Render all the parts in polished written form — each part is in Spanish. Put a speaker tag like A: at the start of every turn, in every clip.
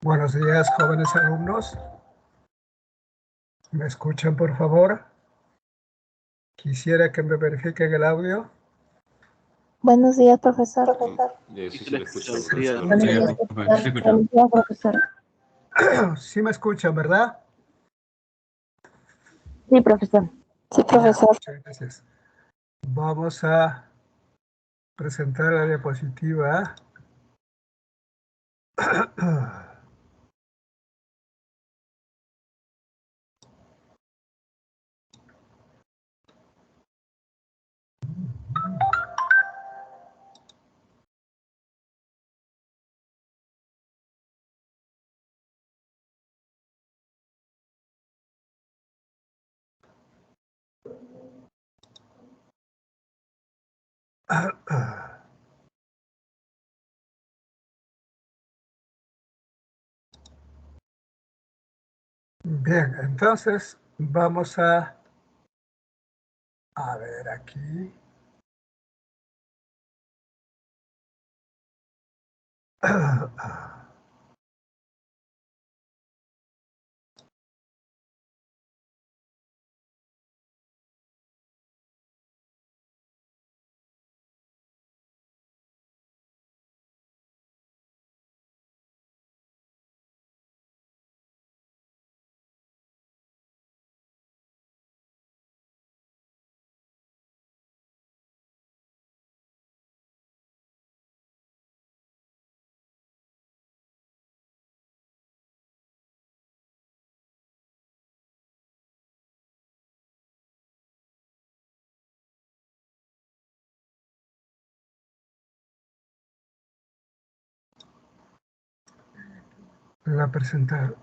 A: Buenos días, jóvenes alumnos. ¿Me escuchan, por favor? Quisiera que me verifiquen el audio.
B: Buenos días, profesor.
C: Sí, se le escucha, profesor.
B: Buenos días, profesor. Buenos días, profesor.
A: Sí me escuchan, ¿verdad?
B: Sí, profesor. Sí, profesor.
A: Muchas gracias. Vamos a presentar la diapositiva. Bien, entonces vamos a ver aquí. La presentar.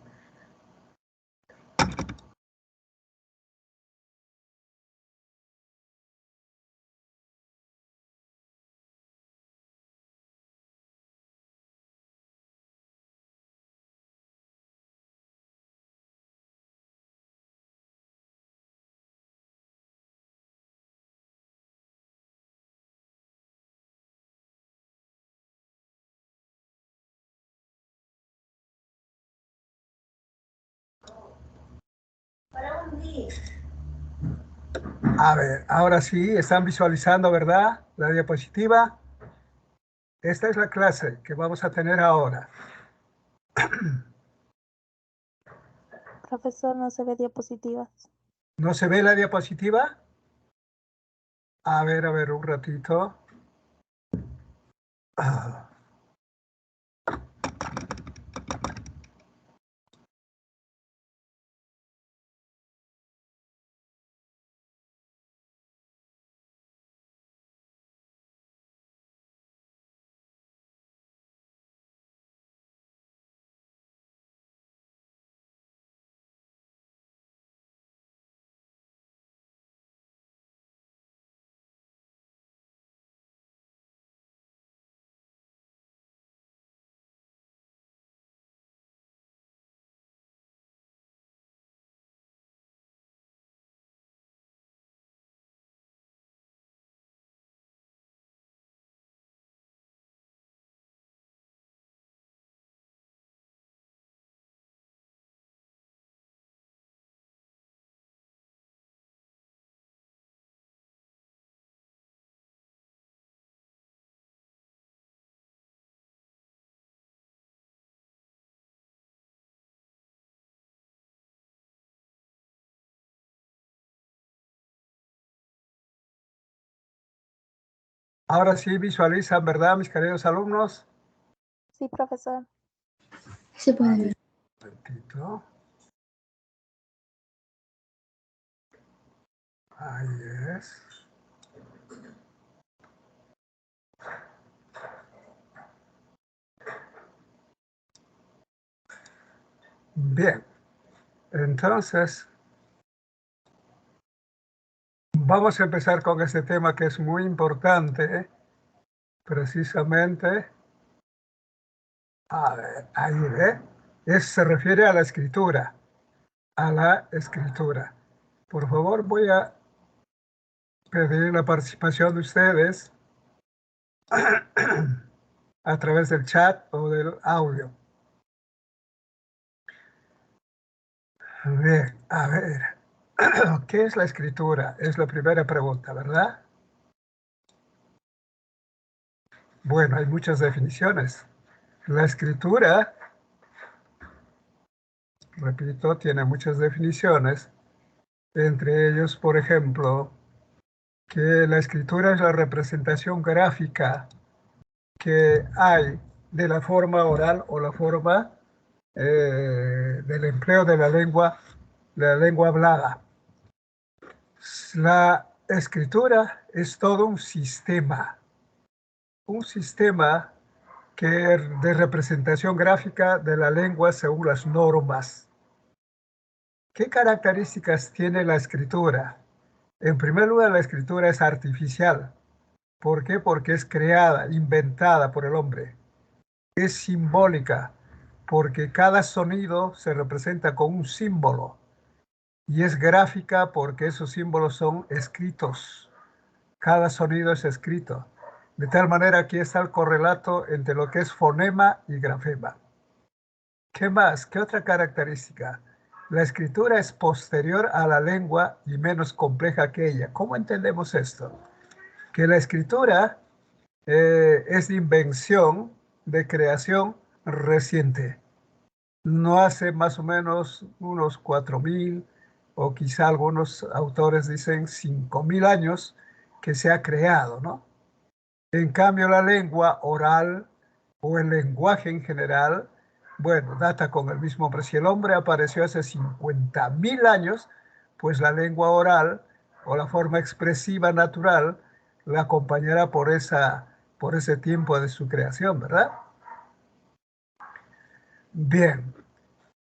A: A ver, ahora sí, están visualizando, ¿verdad? La diapositiva. Esta es la clase que vamos a tener ahora.
B: Profesor, no se ve diapositivas.
A: ¿No se ve la diapositiva? A ver, un ratito. Ahora sí visualizan, ¿verdad, mis queridos alumnos?
B: Sí, profesor.
D: Se puede ver.
A: Un momentito. Ahí es. Bien, entonces vamos a empezar con este tema que es muy importante, precisamente. A ver, ahí ve. Se refiere a la escritura. A la escritura. Por favor, voy a pedir la participación de ustedes a través del chat o del audio. Bien, a ver. ¿Qué es la escritura? Es la primera pregunta, ¿verdad? Bueno, hay muchas definiciones. La escritura, repito, tiene muchas definiciones. Entre ellos, por ejemplo, que la escritura es la representación gráfica que hay de la forma oral o la forma del empleo de la lengua hablada. La escritura es todo un sistema que de representación gráfica de la lengua según las normas. ¿Qué características tiene la escritura? En primer lugar, la escritura es artificial. ¿Por qué? Porque es creada, inventada por el hombre. Es simbólica, porque cada sonido se representa con un símbolo. Y es gráfica porque esos símbolos son escritos. Cada sonido es escrito. De tal manera que está el correlato entre lo que es fonema y grafema. ¿Qué más? ¿Qué otra característica? La escritura es posterior a la lengua y menos compleja que ella. ¿Cómo entendemos esto? Que la escritura es de invención, de creación reciente. No hace más o menos unos 4.000 o quizá algunos autores dicen 5.000 años que se ha creado, ¿no? En cambio, la lengua oral o el lenguaje en general, bueno, data con el mismo hombre. Si el hombre apareció hace 50.000 años, pues la lengua oral o la forma expresiva natural la acompañará por ese tiempo de su creación, ¿verdad? Bien,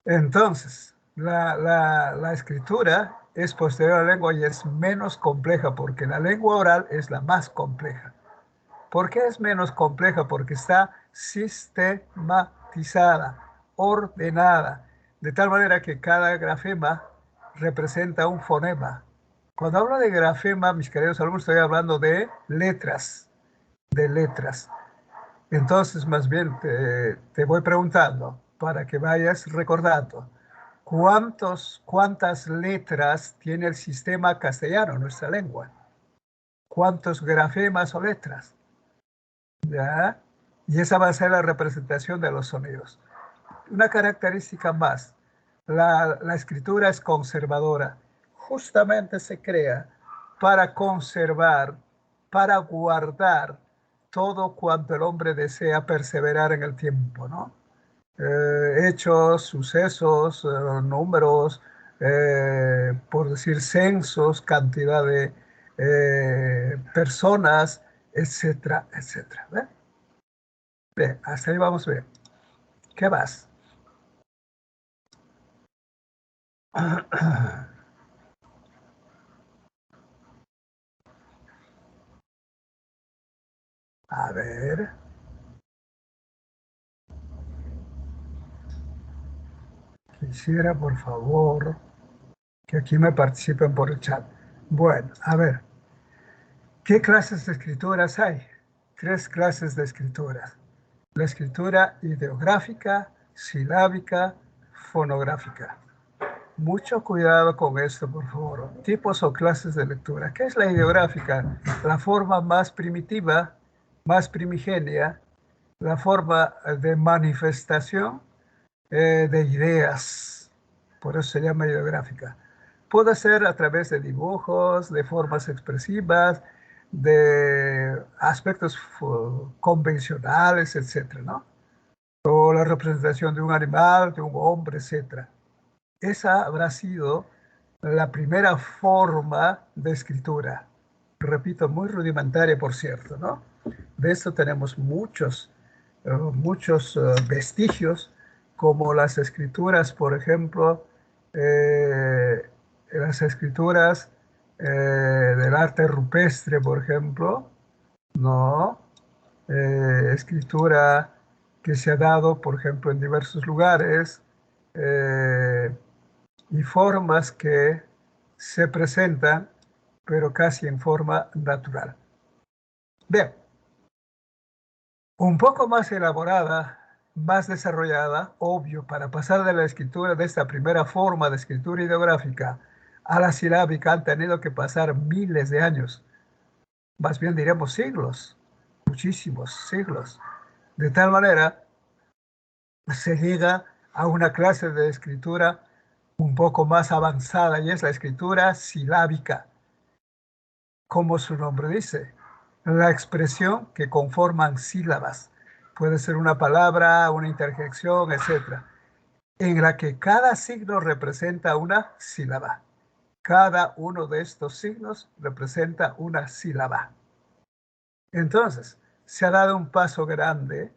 A: entonces, la escritura es posterior a la lengua y es menos compleja porque la lengua oral es la más compleja. ¿Por qué es menos compleja? Porque está sistematizada, ordenada, de tal manera que cada grafema representa un fonema. Cuando hablo de grafema, mis queridos alumnos, estoy hablando de letras, Entonces, más bien, te voy preguntando para que vayas recordando. ¿Cuántas letras tiene el sistema castellano, nuestra lengua? ¿Cuántos grafemas o letras? ¿Ya? Y esa va a ser la representación de los sonidos. Una característica más, la escritura es conservadora. Justamente se crea para conservar, para guardar todo cuanto el hombre desea perseverar en el tiempo, ¿no? Hechos, sucesos, números, por decir censos, cantidad de personas, etcétera, etcétera. ¿Ve? Bien, hasta ahí vamos bien. ¿Qué más? A ver. Quisiera, por favor, que aquí me participen por el chat. Bueno, a ver. ¿Qué clases de escrituras hay? 3 clases de escrituras. La escritura ideográfica, silábica, fonográfica. Mucho cuidado con esto, por favor. Tipos o clases de lectura. ¿Qué es la ideográfica? La forma más primitiva, más primigenia, la forma de manifestación de ideas. Por eso se llama ideográfica. Puede ser a través de dibujos, de formas expresivas, de aspectos convencionales, etcétera, ¿no? O la representación de un animal, de un hombre, etcétera. Esa habrá sido la primera forma de escritura. Repito, muy rudimentaria, por cierto, ¿no? De esto tenemos muchos vestigios, como las escrituras, por ejemplo, las escrituras del arte rupestre, por ejemplo, ¿no? Escritura que se ha dado, por ejemplo, en diversos lugares, y formas que se presentan, pero casi en forma natural. Bien, un poco más elaborada más desarrollada, obvio, para pasar de la escritura, de esta primera forma de escritura ideográfica a la silábica han tenido que pasar miles de años, más bien diremos siglos, muchísimos siglos. De tal manera, se llega a una clase de escritura un poco más avanzada y es la escritura silábica. Como su nombre dice, la expresión que conforman sílabas. Puede ser una palabra, una interjección, etc. En la que cada signo representa una sílaba. Cada uno de estos signos representa una sílaba. Entonces, se ha dado un paso grande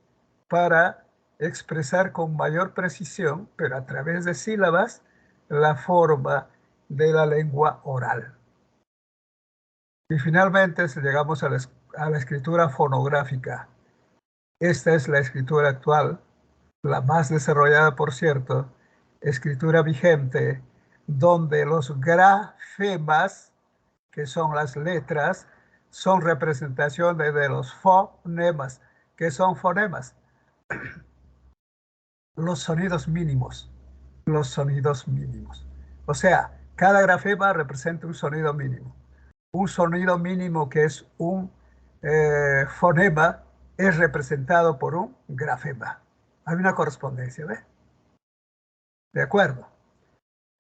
A: para expresar con mayor precisión, pero a través de sílabas, la forma de la lengua oral. Y finalmente llegamos a la escritura fonográfica. Esta es la escritura actual, la más desarrollada, por cierto, escritura vigente, donde los grafemas, que son las letras, son representaciones de los fonemas. ¿Qué son fonemas? Los sonidos mínimos. Los sonidos mínimos. O sea, cada grafema representa un sonido mínimo. Un sonido mínimo que es un fonema es representado por un grafema. Hay una correspondencia, ¿ves? De acuerdo.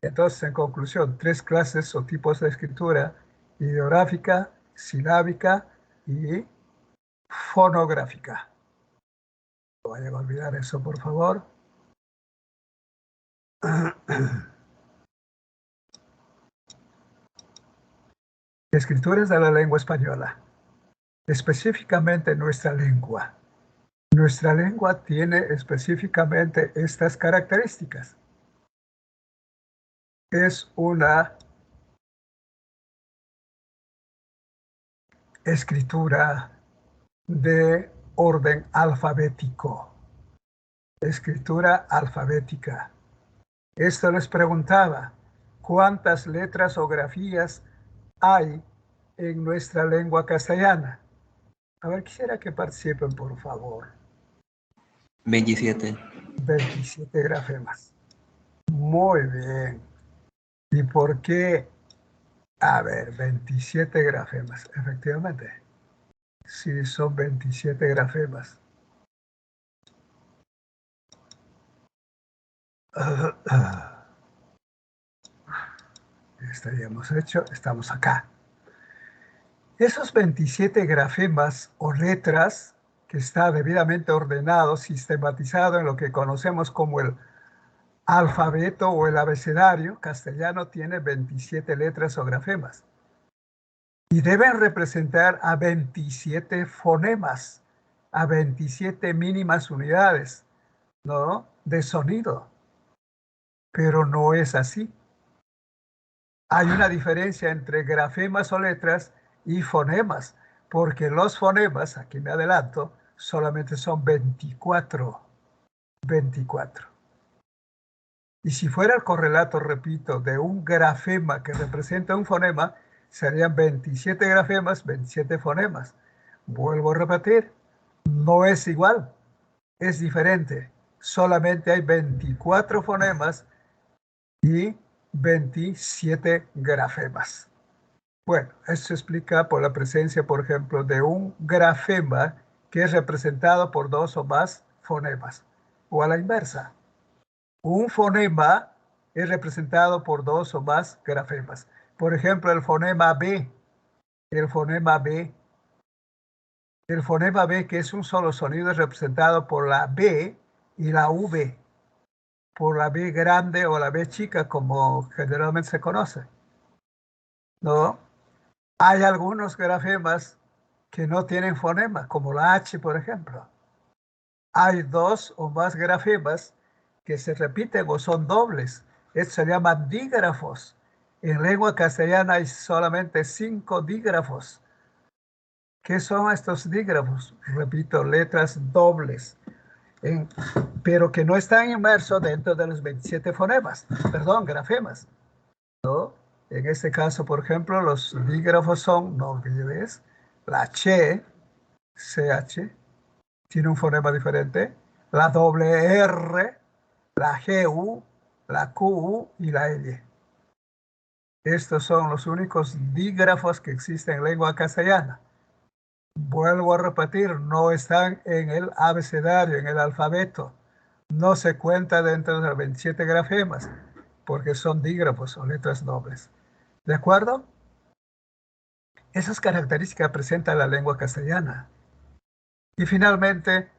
A: Entonces, en conclusión, 3 clases o tipos de escritura: ideográfica, silábica y fonográfica. No vayan a olvidar eso, por favor. Escrituras de la lengua española, específicamente nuestra lengua. Nuestra lengua tiene específicamente estas características. Es una escritura de orden alfabético. Escritura alfabética. Esto les preguntaba, ¿cuántas letras o grafías hay en nuestra lengua castellana? A ver, quisiera que participen, por favor.
E: 27.
A: 27 grafemas. Muy bien. ¿Y por qué? A ver, 27 grafemas, efectivamente. Sí, son 27 grafemas. Estaríamos hecho, estamos acá. Esos 27 grafemas o letras, que está debidamente ordenado, sistematizado en lo que conocemos como el alfabeto o el abecedario castellano, tiene 27 letras o grafemas. Y deben representar a 27 fonemas, a 27 mínimas unidades, ¿no?, de sonido. Pero no es así. Hay una diferencia entre grafemas o letras y fonemas, porque los fonemas, aquí me adelanto, solamente son 24. 24. Y si fuera el correlato, repito, de un grafema que representa un fonema, serían 27 grafemas, 27 fonemas. Vuelvo a repetir, no es igual, es diferente. Solamente hay 24 fonemas y 27 grafemas. Bueno, eso se explica por la presencia, por ejemplo, de un grafema que es representado por 2 o más fonemas, o a la inversa. Un fonema es representado por 2 o más grafemas. Por ejemplo, el fonema B, el fonema B. El fonema B, que es un solo sonido, es representado por la B y la V, por la B grande o la B chica, como generalmente se conoce, ¿no? Hay algunos grafemas que no tienen fonema, como la H, por ejemplo. Hay 2 o más grafemas que se repiten o son dobles. Estos se llaman dígrafos. En lengua castellana hay solamente 5 dígrafos. ¿Qué son estos dígrafos? Repito, letras dobles, pero que no están inmersos dentro de los 27 fonemas, perdón, grafemas, ¿no? En este caso, por ejemplo, los dígrafos son, no olvides, la CH, tiene un fonema diferente, la doble R, la GU, la QU y la L. Estos son los únicos dígrafos que existen en lengua castellana. Vuelvo a repetir, no están en el abecedario, en el alfabeto. No se cuenta dentro de los 27 grafemas, porque son dígrafos o letras dobles. ¿De acuerdo? Esas características presenta la lengua castellana. Y finalmente,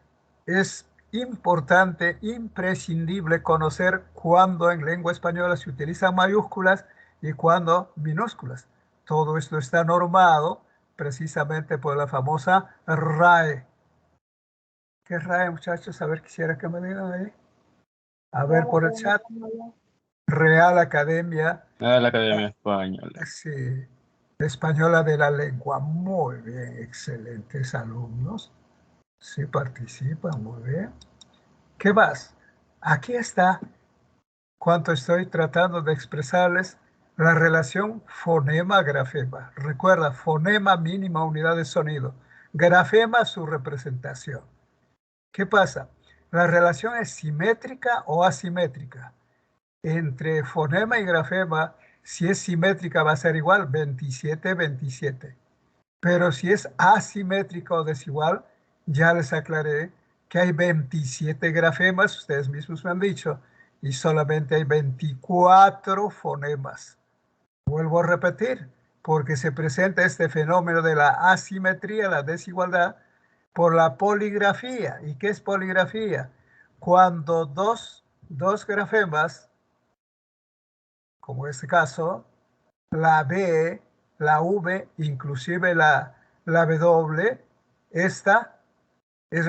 A: es importante, imprescindible conocer cuándo en lengua española se utilizan mayúsculas y cuándo minúsculas. Todo esto está normado precisamente por la famosa RAE. ¿Qué es RAE, muchachos? A ver, quisiera que me digan ahí. A ver por el chat. Real Academia.
C: La Academia Española.
A: Sí, Española de la Lengua. Muy bien, excelentes alumnos. Sí participan, muy bien. ¿Qué más? Aquí está cuanto estoy tratando de expresarles la relación fonema-grafema. Recuerda, fonema, mínima unidad de sonido. Grafema, su representación. ¿Qué pasa? ¿La relación es simétrica o asimétrica? Entre fonema y grafema, si es simétrica va a ser igual, 27, 27. Pero si es asimétrica o desigual, ya les aclaré que hay 27 grafemas, ustedes mismos me han dicho, y solamente hay 24 fonemas. Vuelvo a repetir, porque se presenta este fenómeno de la asimetría, la desigualdad, por la poligrafía. ¿Y qué es poligrafía? Cuando dos grafemas, como en este caso, la B, la V, inclusive la W, esta es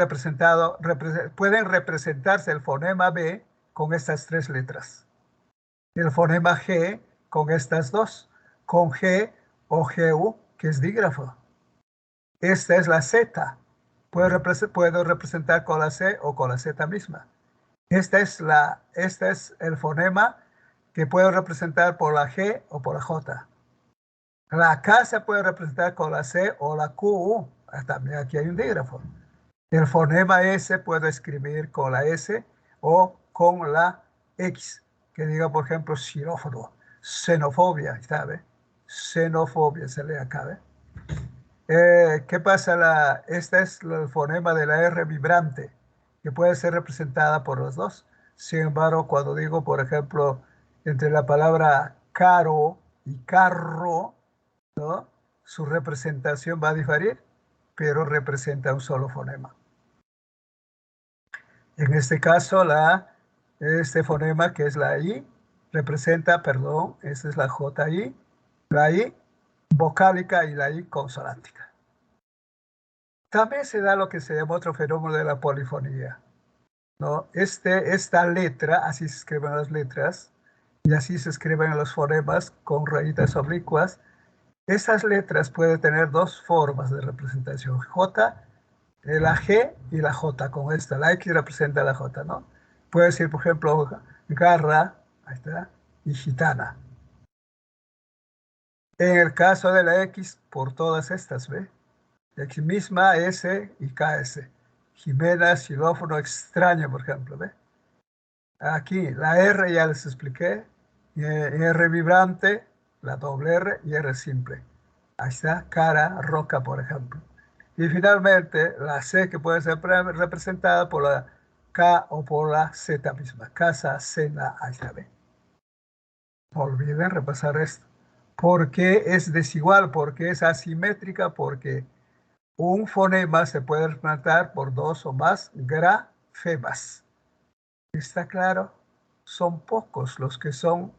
A: pueden representarse el fonema B con estas tres letras. El fonema G con estas dos, con G o GU, que es dígrafo. Esta es la Z. Puedo representar con la C o con la Z misma. Este es el fonema que puedo representar por la G o por la J. La K se puede representar con la C o la Q. También aquí hay un dígrafo. El fonema S puedo escribir con la S o con la X, que diga, por ejemplo, xenófobo, xenofobia, ¿sabe? Xenofobia se lee acá, ¿ve? ¿Qué pasa? Este es el fonema de la R vibrante, que puede ser representada por los dos. Sin embargo, cuando digo, por ejemplo, entre la palabra caro y carro, ¿no? Su representación va a diferir, pero representa un solo fonema. En este caso, este fonema que es la I, representa, perdón, esta es la JI, la I vocálica y la I consonántica. También se da lo que se llama otro fenómeno de la polifonía, ¿no? Esta letra, así se escriben las letras, y así se escriben los fonemas con rayitas oblicuas. Esas letras pueden tener dos formas de representación, la G y la J, con esta, la X representa la J, ¿no? Puede decir, por ejemplo, garra, ahí está, y gitana. En el caso de la X, por todas estas, ¿ve? X misma, S y KS. Jimena, xilófono, extraño, por ejemplo, ¿ve? Aquí, la R ya les expliqué, R vibrante, la doble R y R simple. Ahí está, cara, roca, por ejemplo. Y finalmente, la C, que puede ser representada por la K o por la Z misma. Casa, cena, ahí está, ¿ve? No olviden repasar esto. ¿Por qué es desigual? ¿Por qué es asimétrica? Porque un fonema se puede representar por dos o más grafemas. ¿Está claro? Son pocos los que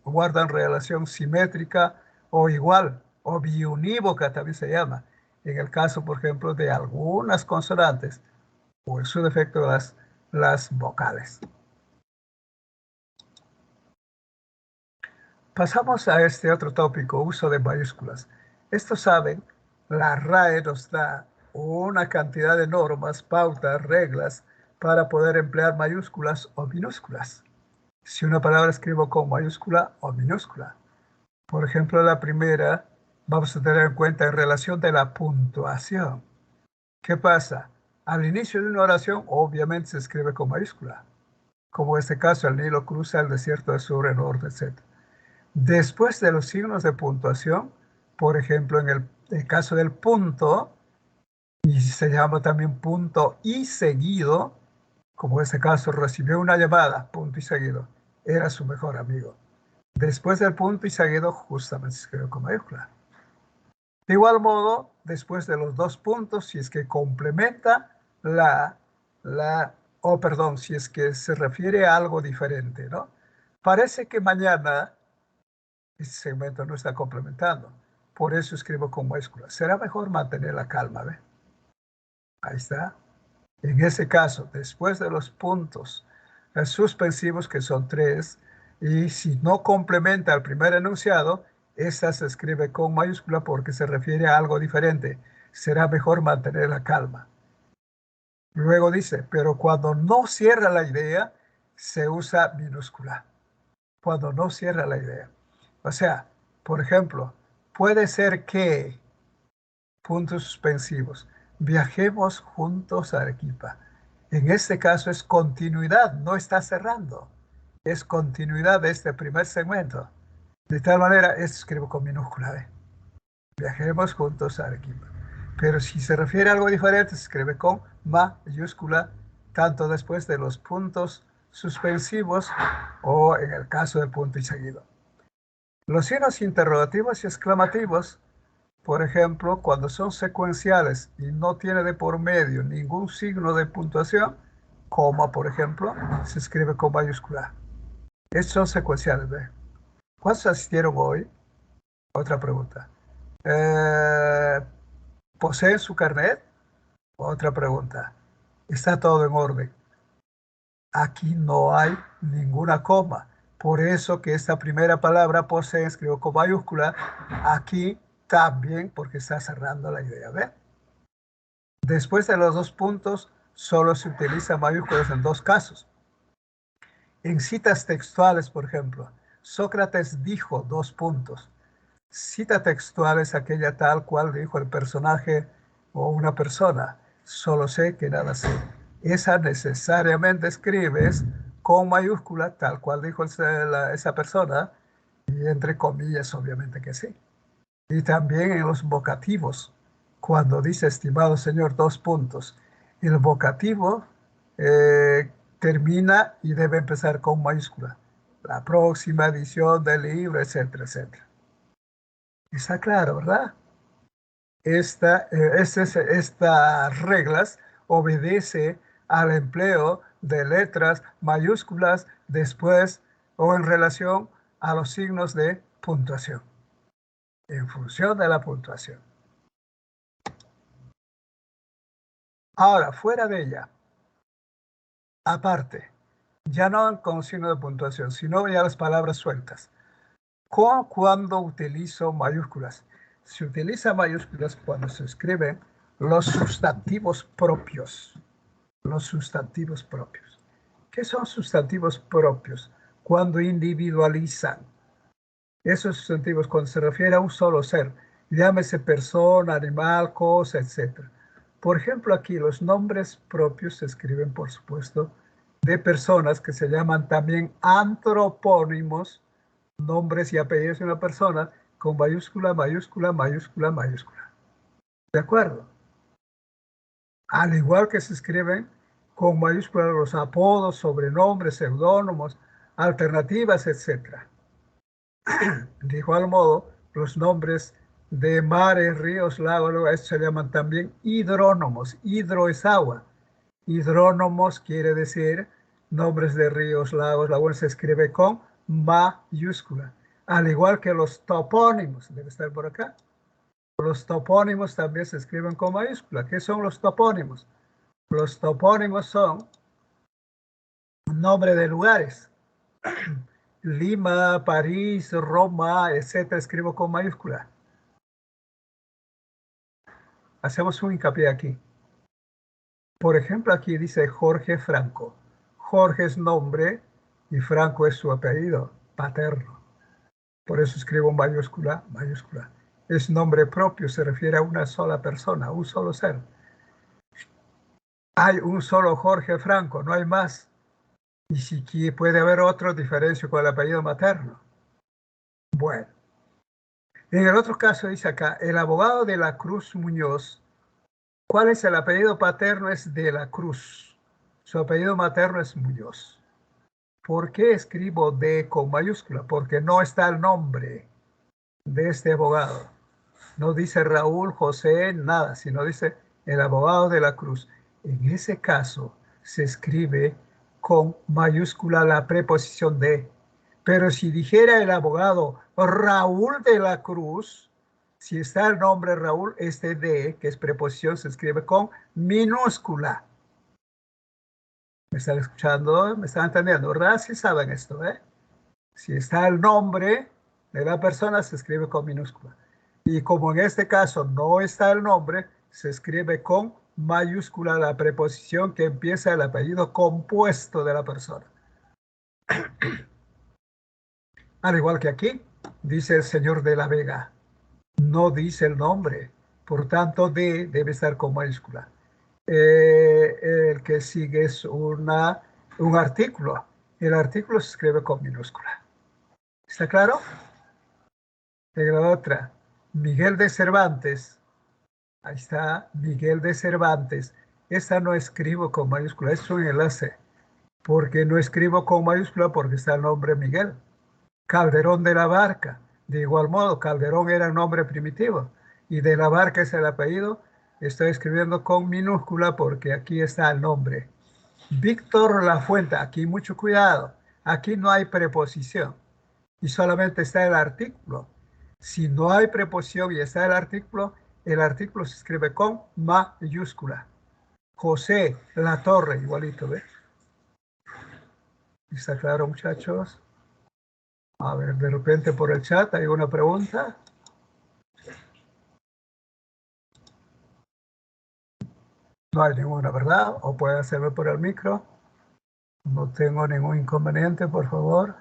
A: guardan relación simétrica o igual, o biunívoca también se llama. En el caso, por ejemplo, de algunas consonantes, o en su defecto las vocales. Pasamos a este otro tópico, uso de mayúsculas. Estos saben, la RAE nos da una cantidad de normas, pautas, reglas para poder emplear mayúsculas o minúsculas. Si una palabra escribo con mayúscula o minúscula. Por ejemplo, la primera, vamos a tener en cuenta en relación de la puntuación. ¿Qué pasa? Al inicio de una oración, obviamente se escribe con mayúscula, como en este caso, el Nilo cruza el desierto de sur, el norte, etc. Después de los signos de puntuación, por ejemplo, en el caso del punto, y se llama también punto y seguido, como en este caso recibió una llamada, punto y seguido, era su mejor amigo. Después del punto y seguido, justamente se escribe con mayúscula. De igual modo, después de los dos puntos, si es que complementa si es que se refiere a algo diferente, ¿no? Parece que mañana este segmento no está complementando. Por eso escribo con mayúscula. Será mejor mantener la calma, ¿ve? Ahí está. En ese caso, después de los puntos suspensivos, que son 3, y si no complementa el primer enunciado, esta se escribe con mayúscula porque se refiere a algo diferente. Será mejor mantener la calma. Luego dice, pero cuando no cierra la idea, se usa minúscula. Cuando no cierra la idea. O sea, por ejemplo, puede ser que, puntos suspensivos, viajemos juntos a Arequipa. En este caso es continuidad, no está cerrando. Es continuidad de este primer segmento. De tal manera, esto escribo con minúscula, ¿eh? Viajemos juntos a Arequipa. Pero si se refiere a algo diferente, se escribe con mayúscula, tanto después de los puntos suspensivos o en el caso del punto y seguido. Los signos interrogativos y exclamativos, por ejemplo, cuando son secuenciales y no tiene de por medio ningún signo de puntuación, coma, por ejemplo, se escribe con mayúscula. Estos son secuenciales, ¿ve? ¿Cuántos asistieron hoy? Otra pregunta. ¿Poseen su carnet? Otra pregunta. ¿Está todo en orden? Aquí no hay ninguna coma. Por eso que esta primera palabra posee escribo con mayúscula. Aquí también porque está cerrando la idea. ¿Ve? Después de los dos puntos, solo se utiliza mayúsculas en dos casos. En citas textuales, por ejemplo, Sócrates dijo dos puntos. Cita textual es aquella tal cual dijo el personaje o una persona. Solo sé que nada sé. Esa necesariamente escribes con mayúscula, tal cual dijo esa persona, y entre comillas, obviamente que sí. Y también en los vocativos, cuando dice estimado señor, dos puntos, el vocativo termina y debe empezar con mayúscula. La próxima edición del libro, etcétera, etcétera. Está claro, ¿verdad? Estas reglas obedece al empleo de letras mayúsculas después o en relación a los signos de puntuación, en función de la puntuación. Ahora, fuera de ella, aparte, ya no con signo de puntuación, sino ya las palabras sueltas. Cuando utilizo mayúsculas. Se utiliza mayúsculas cuando se escriben los sustantivos propios. Los sustantivos propios. ¿Qué son sustantivos propios? Cuando individualizan. Esos sustantivos cuando se refiere a un solo ser, llámese persona, animal, cosa, etc. Por ejemplo, aquí los nombres propios se escriben, por supuesto, de personas que se llaman también antropónimos, nombres y apellidos de una persona con mayúscula, mayúscula, mayúscula, mayúscula. ¿De acuerdo? Al igual que se escriben con mayúscula los apodos, sobrenombres, seudónimos, alternativas, etc. De igual modo, los nombres de mares, ríos, lagos, estos se llaman también hidrónomos. Hidro es agua. Hidrónomos quiere decir nombres de ríos, lagos, lagunas, se escribe con mayúscula. Al igual que los topónimos, debe estar por acá. Los topónimos también se escriben con mayúscula. ¿Qué son los topónimos? Los topónimos son nombre de lugares. Lima, París, Roma, etc. Escribo con mayúscula. Hacemos un hincapié aquí. Por ejemplo, aquí dice Jorge Franco. Jorge es nombre y Franco es su apellido paterno. Por eso escribo mayúscula, mayúscula. Es nombre propio, se refiere a una sola persona, a un solo ser. Hay un solo Jorge Franco, no hay más. Y si puede haber otro diferencio con el apellido materno. Bueno, en el otro caso dice acá, el abogado de la Cruz Muñoz, ¿cuál es el apellido paterno? Es de la Cruz. Su apellido materno es Muñoz. ¿Por qué escribo D con mayúscula? Porque no está el nombre de este abogado. No dice Raúl, José, nada, sino dice el abogado de la Cruz. En ese caso se escribe con mayúscula la preposición de. Pero si dijera el abogado Raúl de la Cruz, si está el nombre Raúl, este de, que es preposición, se escribe con minúscula. ¿Me están escuchando? ¿Me están entendiendo? ¿Verdad? Sí saben esto, ¿eh? Si está el nombre de la persona, se escribe con minúscula. Y como en este caso no está el nombre, se escribe con mayúscula la preposición que empieza el apellido compuesto de la persona. Al igual que aquí, dice el señor de la Vega, no dice el nombre, por tanto D debe estar con mayúscula. El que sigue es un artículo. El artículo se escribe con minúscula. ¿Está claro? En la otra, Miguel de Cervantes. Ahí está, Miguel de Cervantes. Esta no escribo con mayúscula, es un enlace. ¿Por qué no escribo con mayúscula? Porque está el nombre Miguel. Calderón de la Barca. De igual modo, Calderón era un nombre primitivo y de la Barca es el apellido. Estoy escribiendo con minúscula porque aquí está el nombre. Víctor Lafuente. Aquí mucho cuidado. Aquí no hay preposición y solamente está el artículo. Si no hay preposición y está el artículo se escribe con mayúscula. José Latorre, igualito, ¿ves? ¿Está claro, muchachos? A ver, de repente por el chat hay una pregunta. No hay ninguna, ¿verdad? O puede hacerme por el micro. No tengo ningún inconveniente, por favor.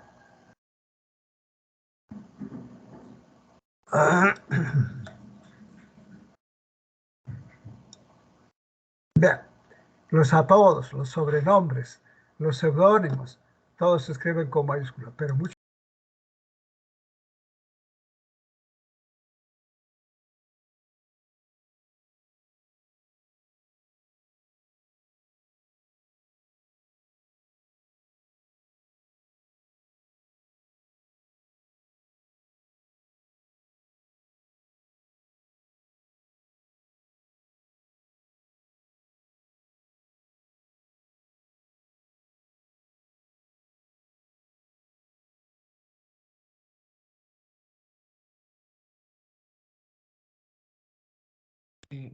A: Bien, los apodos, los sobrenombres, los seudónimos, todos se escriben con mayúscula, pero muchos.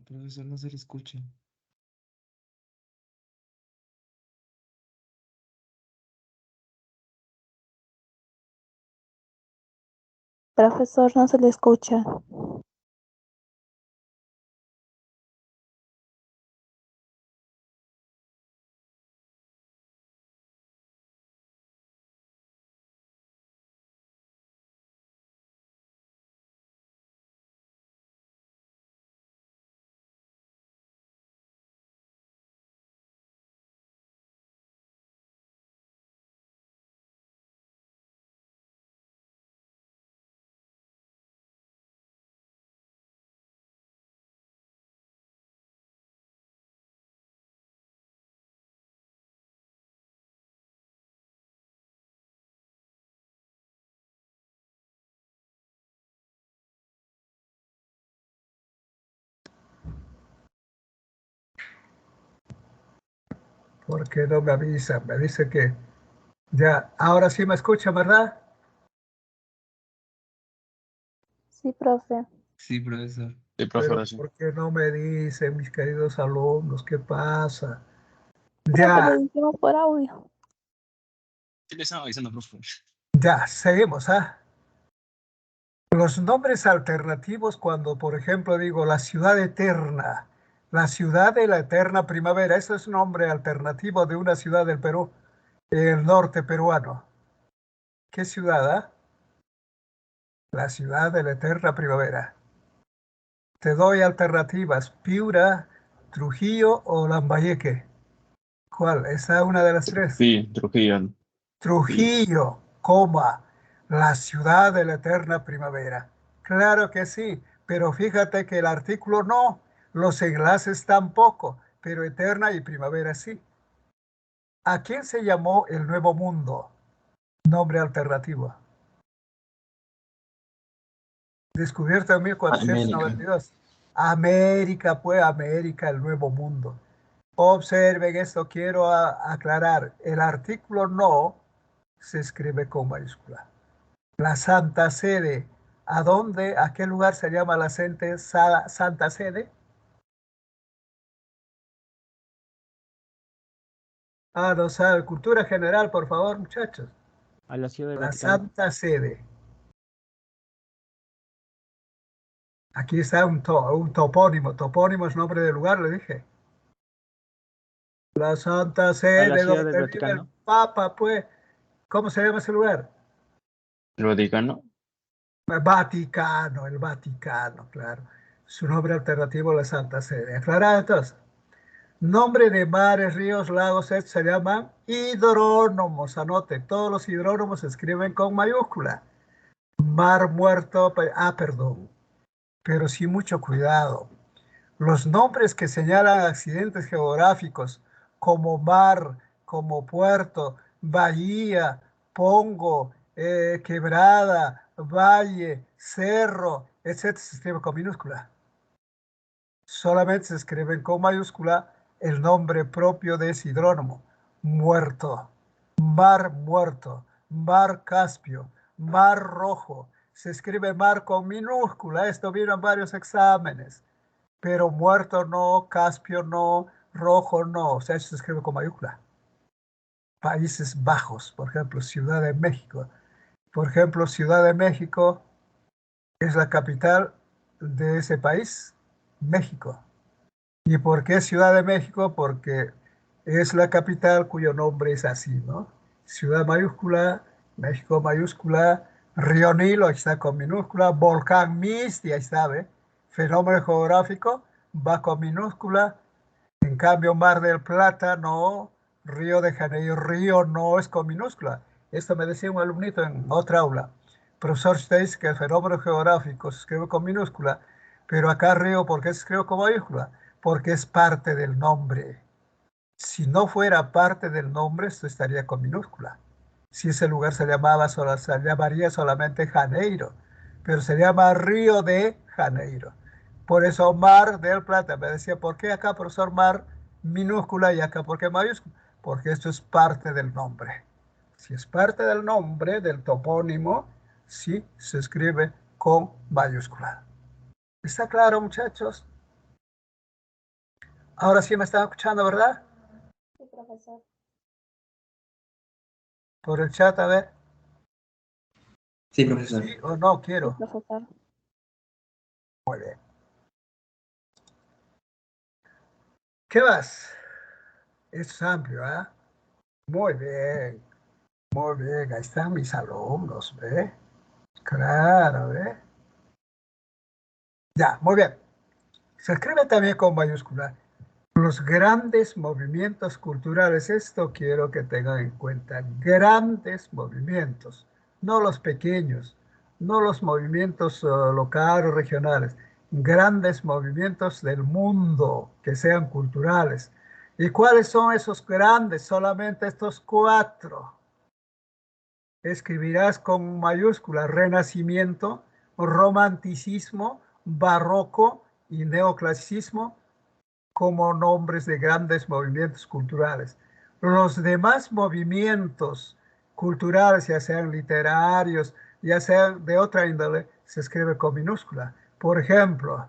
E: Profesor, no se le escucha.
B: Profesor, no se le escucha.
A: ¿Por qué no me avisa? Me dice que ya, ahora sí me escucha, ¿verdad?
B: Sí, profe.
E: Sí, profesor.
C: Sí, profe,
A: Pero
C: ahora sí.
A: ¿por qué no me dicen, mis queridos alumnos, qué pasa?
B: Profe, le
A: Ya,
B: dijimos por audio.
C: ¿Qué le estaba avisando, profe?
A: ya, seguimos, ¿ah? Los nombres alternativos cuando, por ejemplo, digo la ciudad eterna, la ciudad de la eterna primavera, eso es un nombre alternativo de una ciudad del Perú, el norte peruano. ¿Qué ciudad, ah? La ciudad de la eterna primavera. Te doy alternativas: Piura, Trujillo o Lambayeque. ¿Cuál? ¿Esa es una de las tres?
C: Sí, Trujillo.
A: Trujillo, coma, la ciudad de la eterna primavera. Claro que sí, pero fíjate que el artículo no, los enlaces tampoco, pero eterna y primavera sí. ¿A quién se llamó el Nuevo Mundo? Nombre alternativo. Descubierto en
C: América.
A: 1492. América, pues América, el Nuevo Mundo. Observen esto, quiero aclarar. El artículo no se escribe con mayúscula. La Santa Sede. ¿A dónde, a qué lugar se llama la Santa Sede? No sabe. Cultura general, por favor, muchachos.
F: A la Ciudad del
A: La
F: Vaticano.
A: Santa Sede. Aquí está un topónimo. Topónimo es nombre de lugar, le dije. La Santa
F: A
A: Sede,
F: la Ciudad
A: donde
F: del
A: vive el
F: Vaticano.
A: Papa, pues. ¿Cómo se llama ese lugar?
C: El Vaticano.
A: El Vaticano, claro. Su nombre alternativo, la Santa Sede. ¿Aclarado entonces? Nombre de mares, ríos, lagos, se llaman hidrónomos. Anote, todos los hidrónomos se escriben con mayúscula. Mar Muerto, perdón, pero sí mucho cuidado. Los nombres que señalan accidentes geográficos como mar, como puerto, bahía, pongo, quebrada, valle, cerro, etc. se escriben con minúscula. Solamente se escriben con mayúscula el nombre propio de ese hidrónomo. Muerto, mar Caspio, mar Rojo. Se escribe mar con minúscula. Esto vino en varios exámenes. Pero muerto no, Caspio no, rojo no. O sea, eso se escribe con mayúscula. Países Bajos, por ejemplo, Ciudad de México. Por ejemplo, Ciudad de México es la capital de ese país, México. ¿Y por qué Ciudad de México? Porque es la capital cuyo nombre es así, ¿no? Ciudad mayúscula, México mayúscula, Río Nilo, ahí está con minúscula, Volcán Misti, ahí está, ¿ve? Fenómeno geográfico, va con minúscula. En cambio, Mar del Plata, no. Río de Janeiro, Río no es con minúscula. Esto me decía un alumnito en otra aula. Profesor, usted dice que el fenómeno geográfico se escribe con minúscula, pero acá Río, ¿por qué se escribe con mayúscula? Porque es parte del nombre. Si no fuera parte del nombre, esto estaría con minúscula. Si ese lugar se llamaría solamente Janeiro, pero se llama Río de Janeiro. Por eso Mar del Plata. Me decía, ¿por qué acá, profesor, Mar minúscula y acá por qué mayúscula? Porque esto es parte del nombre. Si es parte del nombre, del topónimo, sí se escribe con mayúscula. ¿Está claro, muchachos? Ahora sí me están escuchando, ¿verdad?
B: Sí, profesor.
A: Por el chat, a ver.
G: Sí, profesor.
A: ¿Sí o no?
B: Sí,
A: Quiero.
B: profesor.
A: Muy bien. ¿Qué más? Esto es amplio, ¿ah? Muy bien. Muy bien. Ahí están mis alumnos, ¿ve? Claro, ¿ve? Ya, muy bien. Se escribe también con mayúscula. Los grandes movimientos culturales, esto quiero que tengan en cuenta, grandes movimientos, no los pequeños, no los movimientos locales o regionales, grandes movimientos del mundo que sean culturales. ¿Y cuáles son esos grandes? Solamente estos cuatro. Escribirás con mayúscula: Renacimiento, Romanticismo, Barroco y Neoclasicismo como nombres de grandes movimientos culturales. Los demás movimientos culturales, ya sean literarios, ya sean de otra índole, se escribe con minúscula. Por ejemplo,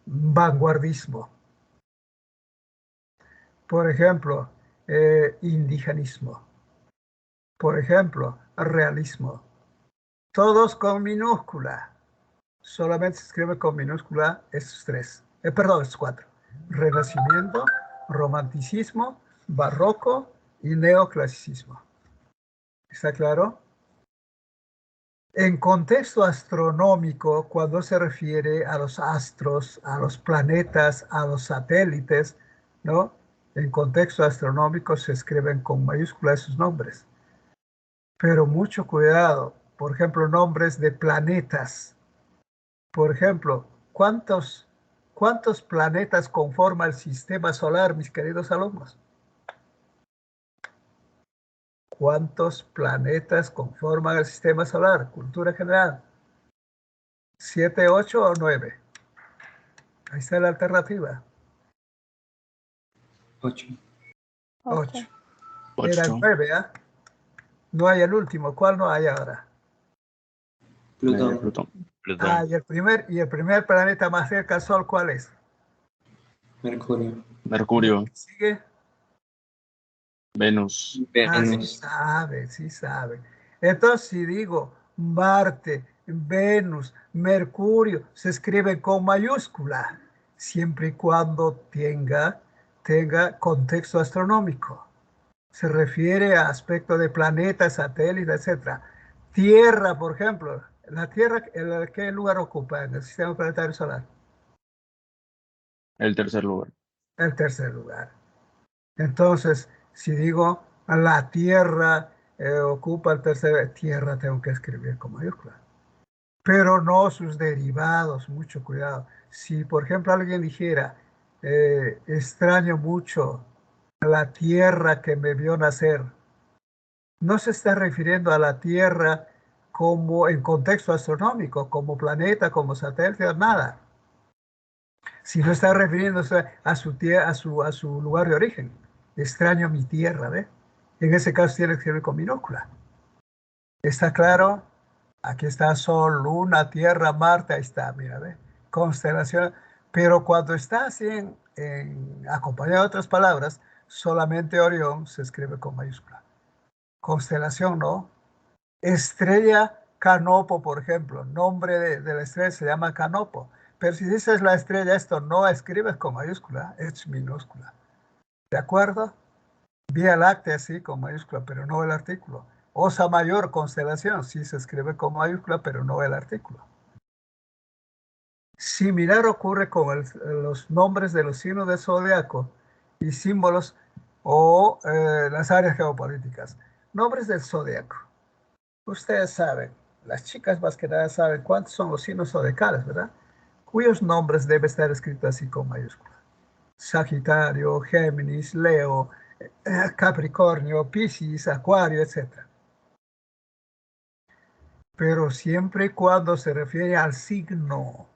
A: vanguardismo. Por ejemplo, indigenismo. Por ejemplo, realismo. Todos con minúscula. Solamente se escribe con minúscula estos tres. Perdón, estos cuatro. Renacimiento, romanticismo, barroco y neoclasicismo. ¿Está claro? En contexto astronómico, cuando se refiere a los astros, a los planetas, a los satélites, ¿no? En contexto astronómico se escriben con mayúsculas sus nombres. Pero mucho cuidado. Por ejemplo, nombres de planetas. Por ejemplo, ¿cuántos planetas conforma el sistema solar, mis queridos alumnos? ¿Cuántos planetas conforman el sistema solar? Cultura general. ¿7, 8 o 9? Ahí está la alternativa.
G: 8.
A: 8.
B: 8.
A: Era el 9, ¿ah? No hay el último. ¿Cuál no hay ahora?
G: Plutón.
C: Plutón.
A: Ah, y el primer planeta más cerca al Sol, ¿cuál es?
G: Mercurio.
C: Mercurio.
A: ¿Sigue?
C: Venus.
A: Ah, sí
G: Venus.
A: sabe, sí sabe. Entonces, si digo Marte, Venus, Mercurio, se escribe con mayúscula, siempre y cuando tenga contexto astronómico. Se refiere a aspectos de planetas, satélites, etc. Tierra, por ejemplo. La Tierra, ¿qué lugar ocupa en el sistema planetario solar?
C: El tercer lugar.
A: El tercer lugar. Entonces, si digo la Tierra ocupa el tercer, Tierra tengo que escribir con mayúscula. Pero no sus derivados, mucho cuidado. Si, por ejemplo, alguien dijera, extraño mucho la Tierra que me vio nacer, no se está refiriendo a la Tierra como en contexto astronómico, como planeta, como satélite, nada. Sino está refiriéndose a su lugar de origen. Extraño mi tierra, ¿ve? En ese caso tiene que escribir con minúscula. ¿Está claro? Aquí está Sol, Luna, Tierra, Marte, ahí está, mira, ¿ve? Constelación. Pero cuando está así acompañado de otras palabras, solamente Orión se escribe con mayúscula. Constelación, ¿no? Estrella Canopo, por ejemplo, nombre de la estrella se llama Canopo. Pero si dices la estrella, esto no escribes con mayúscula, es minúscula. ¿De acuerdo? Vía Láctea, sí, con mayúscula, pero no el artículo. Osa Mayor, constelación, sí se escribe con mayúscula, pero no el artículo. Similar ocurre con los nombres de los signos del zodiaco y símbolos o las áreas geopolíticas. Nombres del zodiaco. Ustedes saben, las chicas más que nada saben cuántos son los signos zodiacales, ¿verdad? Cuyos nombres debe estar escrito así con mayúscula. Sagitario, Géminis, Leo, Capricornio, Piscis, Acuario, etc. Pero siempre y cuando se refiere al signo,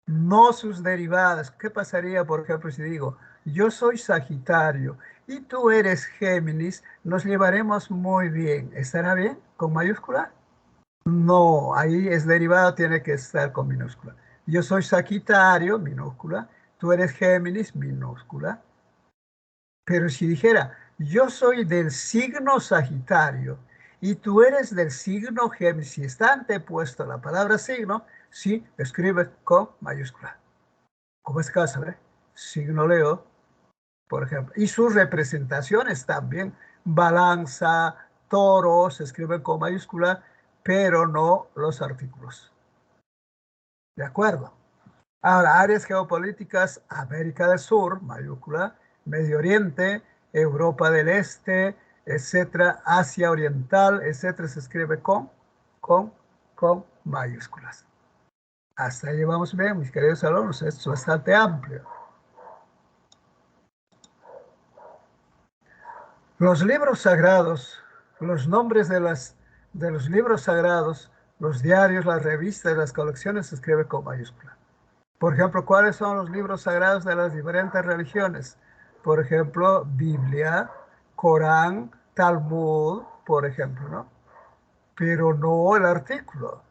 A: no sus derivadas. ¿Qué pasaría, por ejemplo, si digo, yo soy Sagitario y tú eres Géminis? Nos llevaremos muy bien. ¿Estará bien con mayúscula? No, ahí es derivado, tiene que estar con minúscula. Yo soy Sagitario, minúscula. Tú eres Géminis, minúscula. Pero si dijera, yo soy del signo Sagitario y tú eres del signo Géminis, si está antepuesto la palabra signo, sí, escribe con mayúscula. Como es caso, ¿eh? Signo Leo, por ejemplo. Y sus representaciones también, balanza, toro, se escriben con mayúscula, pero no los artículos. ¿De acuerdo? Ahora, áreas geopolíticas, América del Sur, mayúscula, Medio Oriente, Europa del Este, etcétera, Asia Oriental, etcétera, se escribe con mayúsculas. Hasta ahí vamos bien, mis queridos alumnos, esto es bastante amplio. Los libros sagrados, los nombres de los libros sagrados, los diarios, las revistas, las colecciones se escribe con mayúscula. Por ejemplo, ¿cuáles son los libros sagrados de las diferentes religiones? Por ejemplo, Biblia, Corán, Talmud, por ejemplo, ¿no? Pero no el artículo.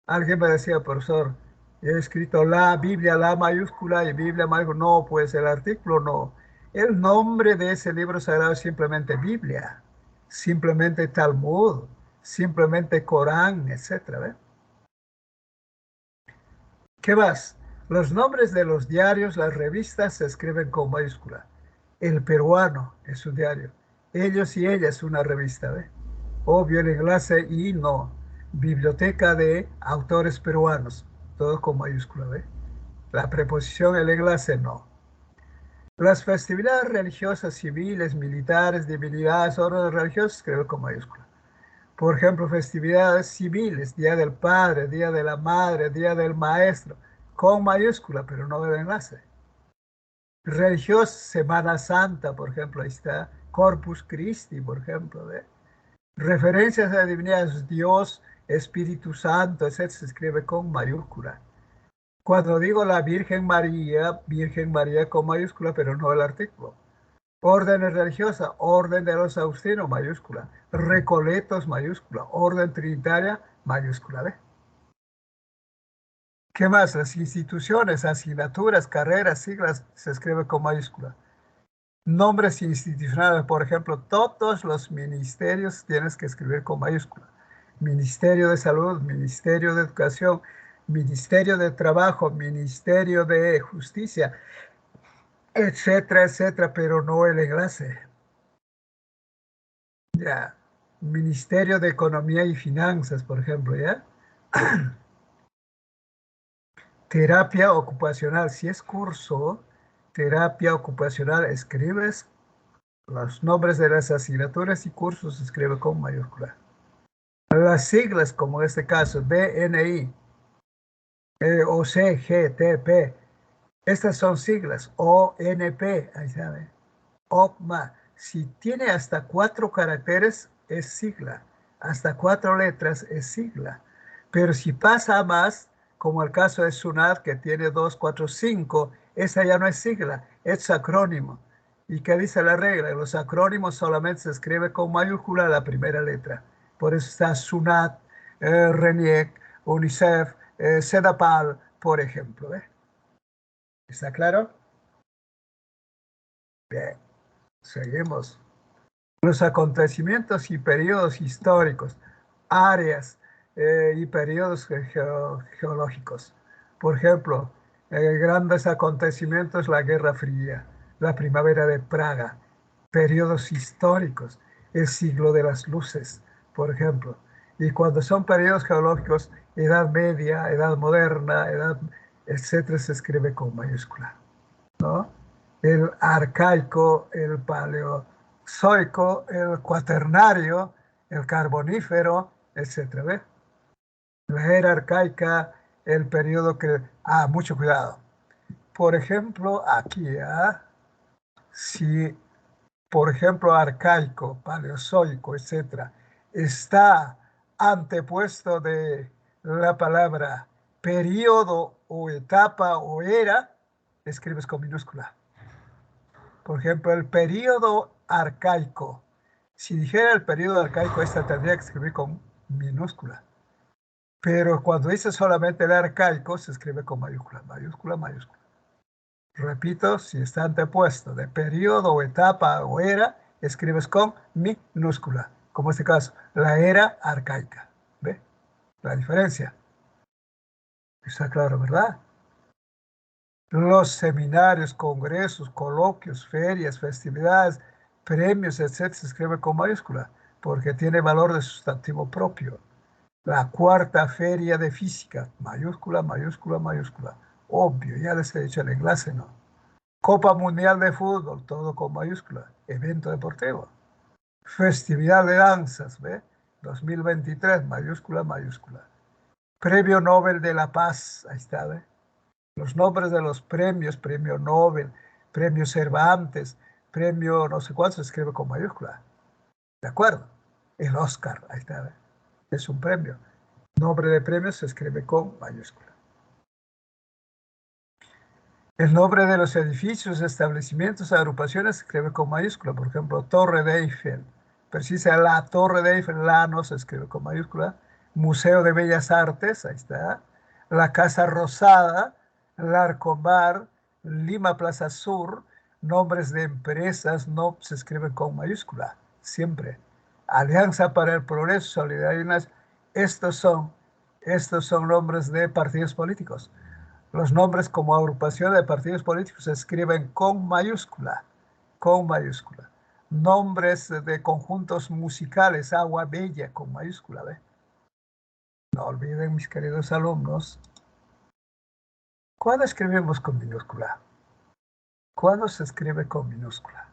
A: Alguien me decía, profesor, he escrito la Biblia, la mayúscula y Biblia mayúscula. No, pues el artículo no. El nombre de ese libro sagrado es simplemente Biblia, simplemente Talmud, simplemente Corán, etc. ¿Qué más? Los nombres de los diarios, las revistas se escriben con mayúscula. El Peruano es un diario. Ellos y ellas es una revista, ¿ve? Obvio el enlace y no. Biblioteca de autores peruanos, todo con mayúscula, ¿ve? La preposición, el enlace, no. Las festividades religiosas, civiles, militares, divinidades, órdenes religiosos, escribe con mayúscula. Por ejemplo, festividades civiles, Día del Padre, Día de la Madre, Día del Maestro, con mayúscula, pero no el enlace. Religiosos, Semana Santa, por ejemplo, ahí está. Corpus Christi, por ejemplo, ¿ve? Referencias a divinidades, Dios, Espíritu Santo, etc., se escribe con mayúscula. Cuando digo la Virgen María con mayúscula, pero no el artículo. Órdenes religiosas, orden de los Agustinos, mayúscula. Recoletos, mayúscula. Orden trinitaria, mayúscula. ¿Ve? ¿Qué más? Las instituciones, asignaturas, carreras, siglas, se escribe con mayúscula. Nombres institucionales, por ejemplo, todos los ministerios tienes que escribir con mayúscula. Ministerio de Salud, Ministerio de Educación, Ministerio de Trabajo, Ministerio de Justicia, etcétera, etcétera, pero no el enlace. Ya. Ministerio de Economía y Finanzas, por ejemplo, ¿ya? Terapia ocupacional, si es curso, terapia ocupacional, escribes los nombres de las asignaturas y cursos, se escribe con mayúscula. Las siglas, como en este caso, BNI, OCGTP, estas son siglas, ONP, ahí sabe, OCMA. Si tiene hasta 4 caracteres, es sigla. Hasta 4 letras es sigla. Pero si pasa a más, como el caso de SUNAT, que tiene 2, 4, 5, esa ya no es sigla, es acrónimo. ¿Y qué dice la regla? Los acrónimos solamente se escribe con mayúscula la primera letra. Por eso está SUNAT, RENIEC, UNICEF, CEDAPAL, por ejemplo. ¿Está claro? Bien, seguimos. Los acontecimientos y periodos históricos, áreas y periodos geológicos. Por ejemplo, grandes acontecimientos, la Guerra Fría, la Primavera de Praga, periodos históricos, el siglo de las luces, por ejemplo. Y cuando son periodos geológicos, Edad Media, Edad Moderna, etcétera, se escribe con mayúscula, ¿no? El arcaico, el paleozoico, el cuaternario, el carbonífero, etcétera. ¿Ve? La era arcaica, el periodo que... mucho cuidado. Por ejemplo, aquí, si, por ejemplo, arcaico, paleozoico, etcétera, está antepuesto de la palabra periodo o etapa o era, escribes con minúscula. Por ejemplo, el periodo arcaico. Si dijera el periodo arcaico, esta tendría que escribir con minúscula. Pero cuando dice solamente el arcaico, se escribe con mayúscula, mayúscula, mayúscula. Repito, si está antepuesto de periodo o etapa o era, escribes con minúscula. Como en este caso, la era arcaica. ¿Ve? La diferencia. Está claro, ¿verdad? Los seminarios, congresos, coloquios, ferias, festividades, premios, etcétera, se escribe con mayúscula porque tiene valor de sustantivo propio. La cuarta feria de física, mayúscula, mayúscula, mayúscula. Obvio, ya les he dicho el enlace, ¿no? Copa Mundial de Fútbol, todo con mayúscula. Evento deportivo. Festividad de danzas, ¿ve? 2023, mayúscula, mayúscula. Premio Nobel de la Paz, ahí está, ¿ve? Los nombres de los premios, premio Nobel, premio Cervantes, premio no sé cuánto, se escribe con mayúscula. ¿De acuerdo? El Oscar, ahí está, ¿ve? Es un premio. Nombre de premio se escribe con mayúscula. El nombre de los edificios, establecimientos, agrupaciones se escribe con mayúscula. Por ejemplo, Torre de Eiffel. Precisa la Torre de Eiffel, la no se escribe con mayúscula. Museo de Bellas Artes, ahí está. La Casa Rosada, Larcomar, Lima Plaza Sur. Nombres de empresas no se escriben con mayúscula, siempre. Alianza para el Progreso, Solidaridad. Estos son nombres de partidos políticos. Los nombres como agrupación de partidos políticos se escriben con mayúscula, con mayúscula. Nombres de conjuntos musicales, Agua Bella, con mayúscula, ¿ve? No olviden, mis queridos alumnos, ¿cuándo escribimos con minúscula? ¿Cuándo se escribe con minúscula?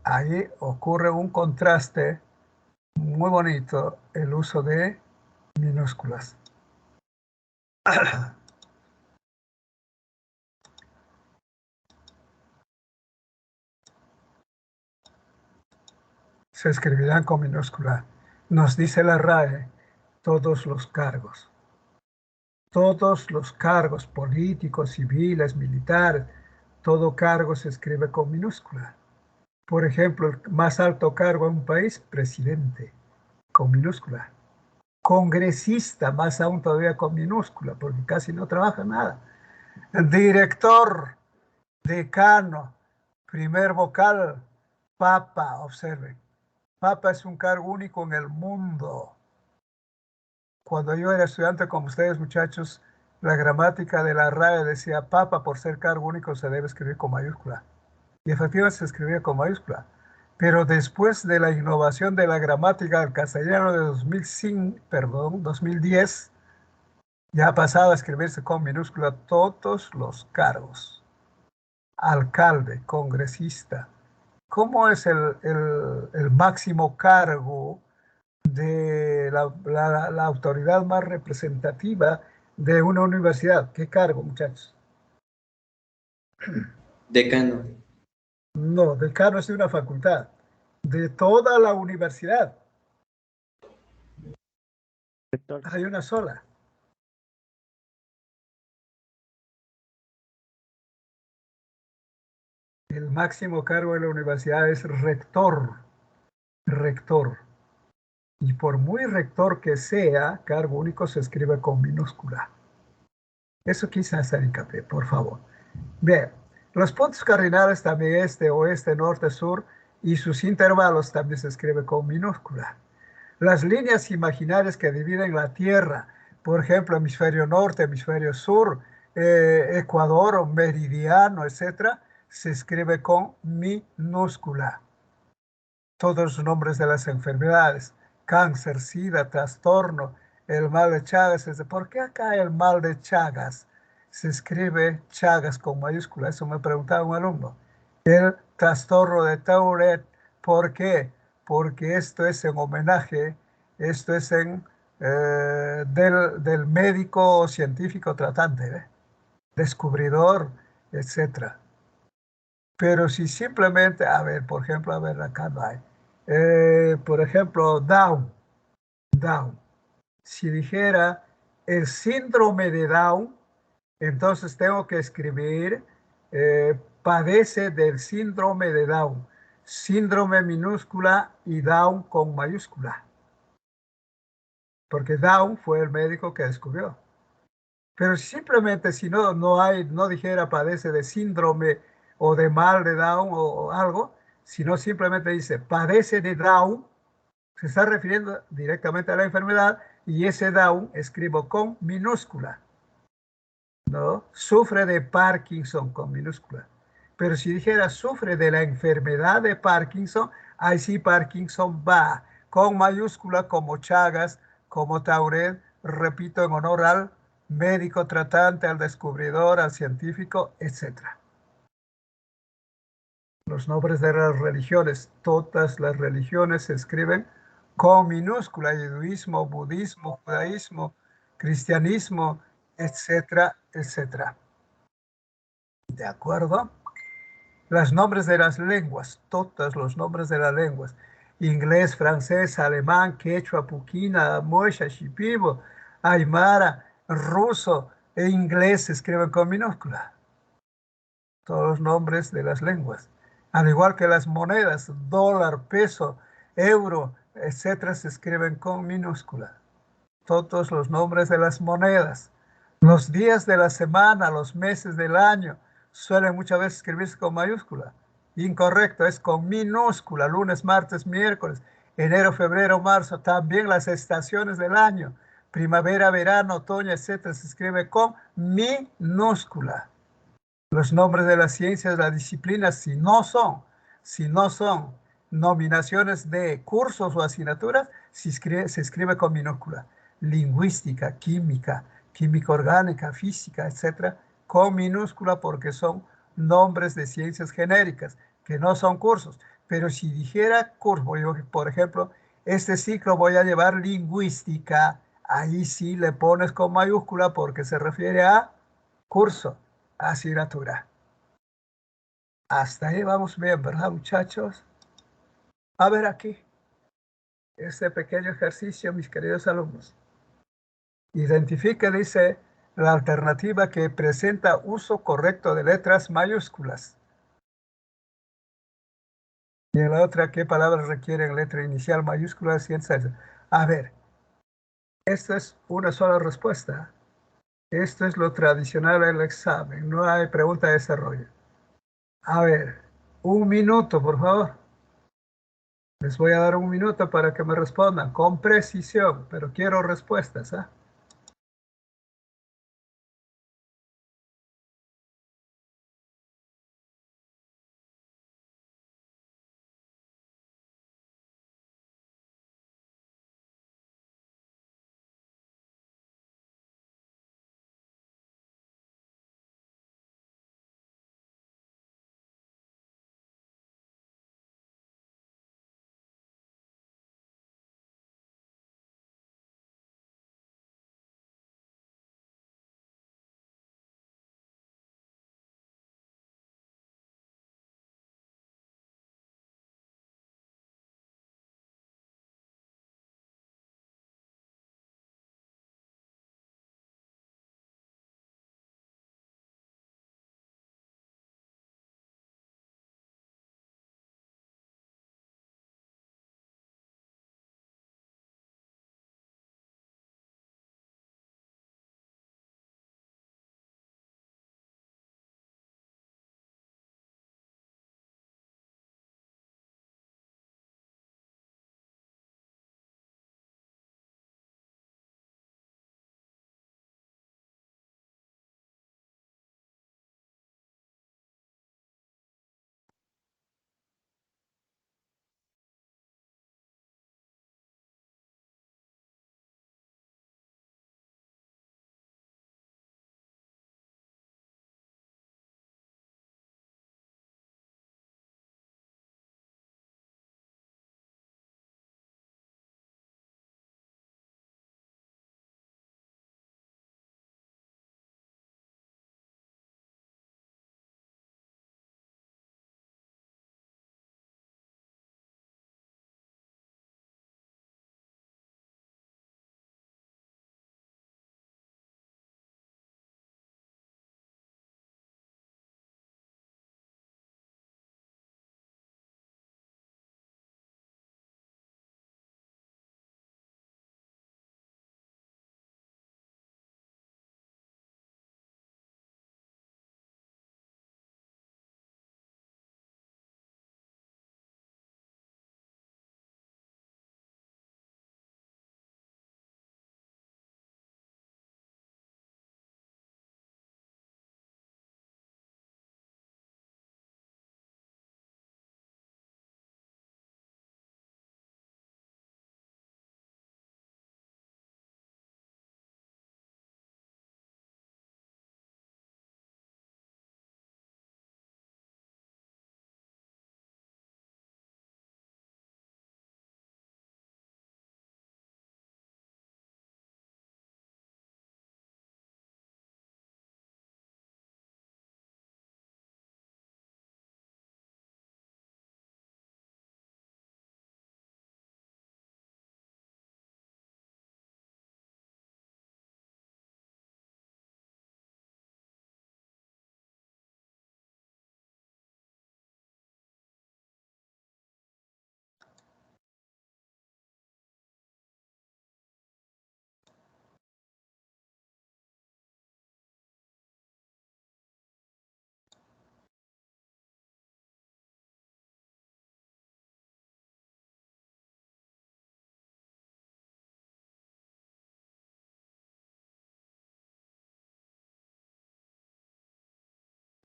A: Ahí ocurre un contraste muy bonito, el uso de minúsculas. Se escribirán con minúscula. Nos dice la RAE, todos los cargos. Todos los cargos políticos, civiles, militares, todo cargo se escribe con minúscula. Por ejemplo, el más alto cargo en un país, presidente, con minúscula. Congresista, más aún todavía con minúscula, porque casi no trabaja nada. Director, decano, primer vocal, papa, observen. Papa es un cargo único en el mundo. Cuando yo era estudiante como ustedes, muchachos, la gramática de la RAE decía papa por ser cargo único se debe escribir con mayúscula. Y efectivamente se escribía con mayúscula. Pero después de la innovación de la gramática del castellano de 2010, ya ha pasado a escribirse con minúscula todos los cargos. Alcalde, congresista. ¿Cómo es el máximo cargo de la autoridad más representativa de una universidad? ¿Qué cargo, muchachos?
G: Decano.
A: No, decano es de una facultad. De toda la universidad.
C: Rector.
A: Hay una sola. El máximo cargo de la universidad es rector. Rector. Y por muy rector que sea, cargo único se escribe con minúscula. Eso quise hacer hincapié, por favor. Bien, los puntos cardinales también este, oeste, norte, sur, y sus intervalos también se escribe con minúscula. Las líneas imaginarias que dividen la Tierra, por ejemplo, hemisferio norte, hemisferio sur, Ecuador o meridiano, etcétera, se escribe con minúscula. Todos los nombres de las enfermedades, cáncer, sida, trastorno, el mal de Chagas. ¿Por qué acá el mal de Chagas se escribe Chagas con mayúscula? Eso me preguntaba un alumno. El trastorno de Tourette, ¿por qué? Porque esto es en homenaje, esto es del médico científico tratante, descubridor, etcétera. Pero si simplemente, a ver, por ejemplo, a ver, acá no hay. Por ejemplo, Down. Si dijera el síndrome de Down, entonces tengo que escribir padece del síndrome de Down. Síndrome minúscula y Down con mayúscula. Porque Down fue el médico que descubrió. Pero simplemente si no dijera padece de síndrome o de mal de Down o algo, sino simplemente dice padece de Down, se está refiriendo directamente a la enfermedad y ese Down escribo con minúscula, ¿no? Sufre de Parkinson con minúscula. Pero si dijera sufre de la enfermedad de Parkinson, ahí sí Parkinson va con mayúscula como Chagas, como Tourette, repito, en honor al médico tratante, al descubridor, al científico, etc. Los nombres de las religiones, todas las religiones se escriben con minúscula, hinduismo, budismo, judaísmo, cristianismo, etcétera, etcétera. ¿De acuerdo? Los nombres de las lenguas, todos los nombres de las lenguas, inglés, francés, alemán, quechua, puquina, mocha, shipibo, aymara, ruso e inglés se escriben con minúscula. Todos los nombres de las lenguas. Al igual que las monedas, dólar, peso, euro, etcétera, se escriben con minúscula. Todos los nombres de las monedas. Los días de la semana, los meses del año, suelen muchas veces escribirse con mayúscula. Incorrecto, es con minúscula. Lunes, martes, miércoles, enero, febrero, marzo. También las estaciones del año, primavera, verano, otoño, etcétera, se escribe con minúscula. Los nombres de las ciencias, las disciplinas, si no son nominaciones de cursos o asignaturas, se escribe con minúscula. lingüística, química, química orgánica, física, etcétera, con minúscula porque son nombres de ciencias genéricas, que no son cursos. Pero si dijera curso, por ejemplo, este ciclo voy a llevar lingüística, ahí sí le pones con mayúscula porque se refiere a curso, asignatura. Hasta ahí vamos bien, ¿verdad, muchachos? A ver aquí, este pequeño ejercicio, mis queridos alumnos. Identifique, dice, la alternativa que presenta uso correcto de letras mayúsculas. Y en la otra, ¿qué palabras requieren letra inicial mayúscula? A ver, esta es una sola respuesta. Esto es lo tradicional del examen. No hay pregunta de desarrollo. A ver, un minuto, por favor. Les voy a dar un minuto para que me respondan con precisión, pero quiero respuestas, ¿ah?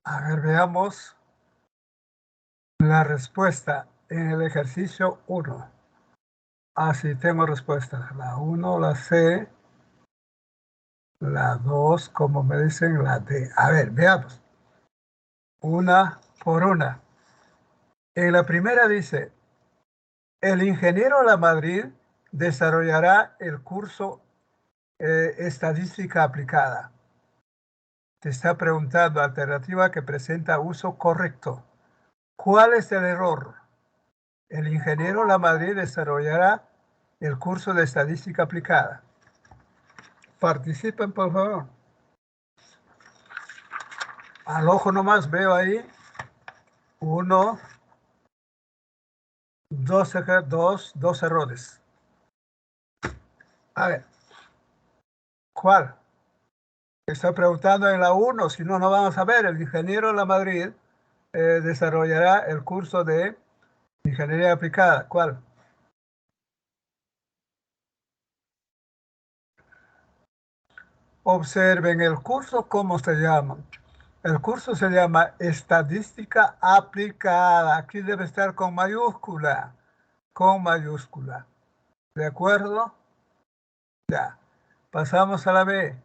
A: A ver, veamos la respuesta en el ejercicio 1. Ah, sí, tengo respuesta. La 1, la C, La 2, como me dicen, la D. A ver, veamos. Una por una. En la primera dice, el ingeniero Lamadrid desarrollará el curso Estadística Aplicada. Te está preguntando alternativa que presenta uso correcto. ¿Cuál es el error? El ingeniero Lamadrid desarrollará el curso de Estadística Aplicada. Participen, por favor. Al ojo nomás veo ahí 1, 2 errores. A ver, ¿cuál? Estoy preguntando en la 1, si no, no vamos a ver. El ingeniero Lamadrid desarrollará el curso de Ingeniería Aplicada. ¿Cuál? Observen el curso, ¿cómo se llama? El curso se llama Estadística Aplicada. Aquí debe estar con mayúscula. Con mayúscula. ¿De acuerdo? Ya. Pasamos a la B.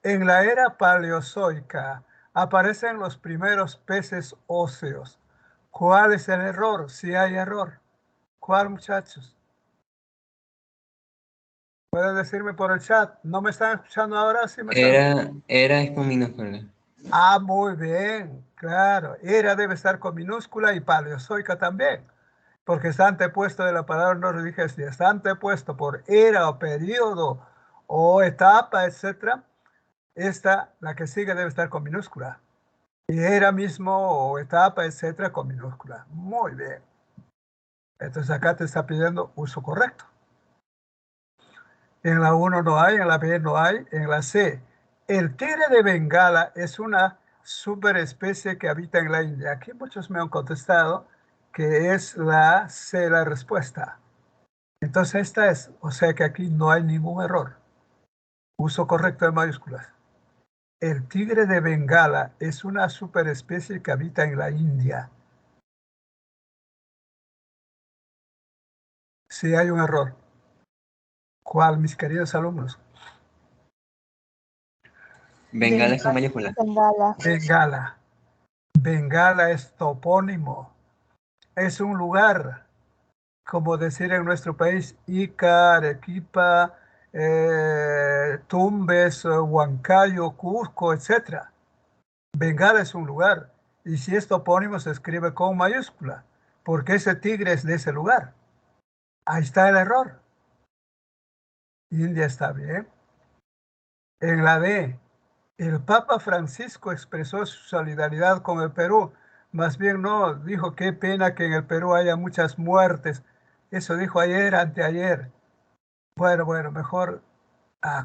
A: En la era paleozoica aparecen los primeros peces óseos. ¿Cuál es el error? Si hay error. ¿Cuál, muchachos? Pueden decirme por el chat. ¿No me están escuchando ahora? Sí me están...
G: Era es con minúscula.
A: Ah, muy bien. Claro. Era debe estar con minúscula y paleozoica también. Porque está antepuesto de la palabra no dije si está antepuesto por era o periodo o etapa, etcétera. Esta, la que sigue, debe estar con minúscula. Y era mismo o etapa, etcétera, con minúscula. Muy bien. Entonces acá te está pidiendo uso correcto. En la 1 no hay, en la B no hay, en la C. El tigre de Bengala es una superespecie que habita en la India. Aquí muchos me han contestado que es la C la respuesta. Entonces esta es, o sea que aquí no hay ningún error. Uso correcto de mayúsculas. El tigre de Bengala es una superespecie que habita en la India. Sí hay un error. ¿Cuál, mis queridos alumnos?
G: Bengala es con mayúscula.
B: Bengala.
A: Bengala. Bengala es topónimo. Es un lugar, como decir en nuestro país, Ica, Arequipa, Tumbes, Huancayo, Cusco, etc. Bengala es un lugar. Y si es topónimo se escribe con mayúscula, porque ese tigre es de ese lugar. Ahí está el error. India está bien. En la D, el Papa Francisco expresó su solidaridad con el Perú. Más bien no, dijo qué pena que en el Perú haya muchas muertes. Eso dijo ayer, anteayer. Bueno, mejor.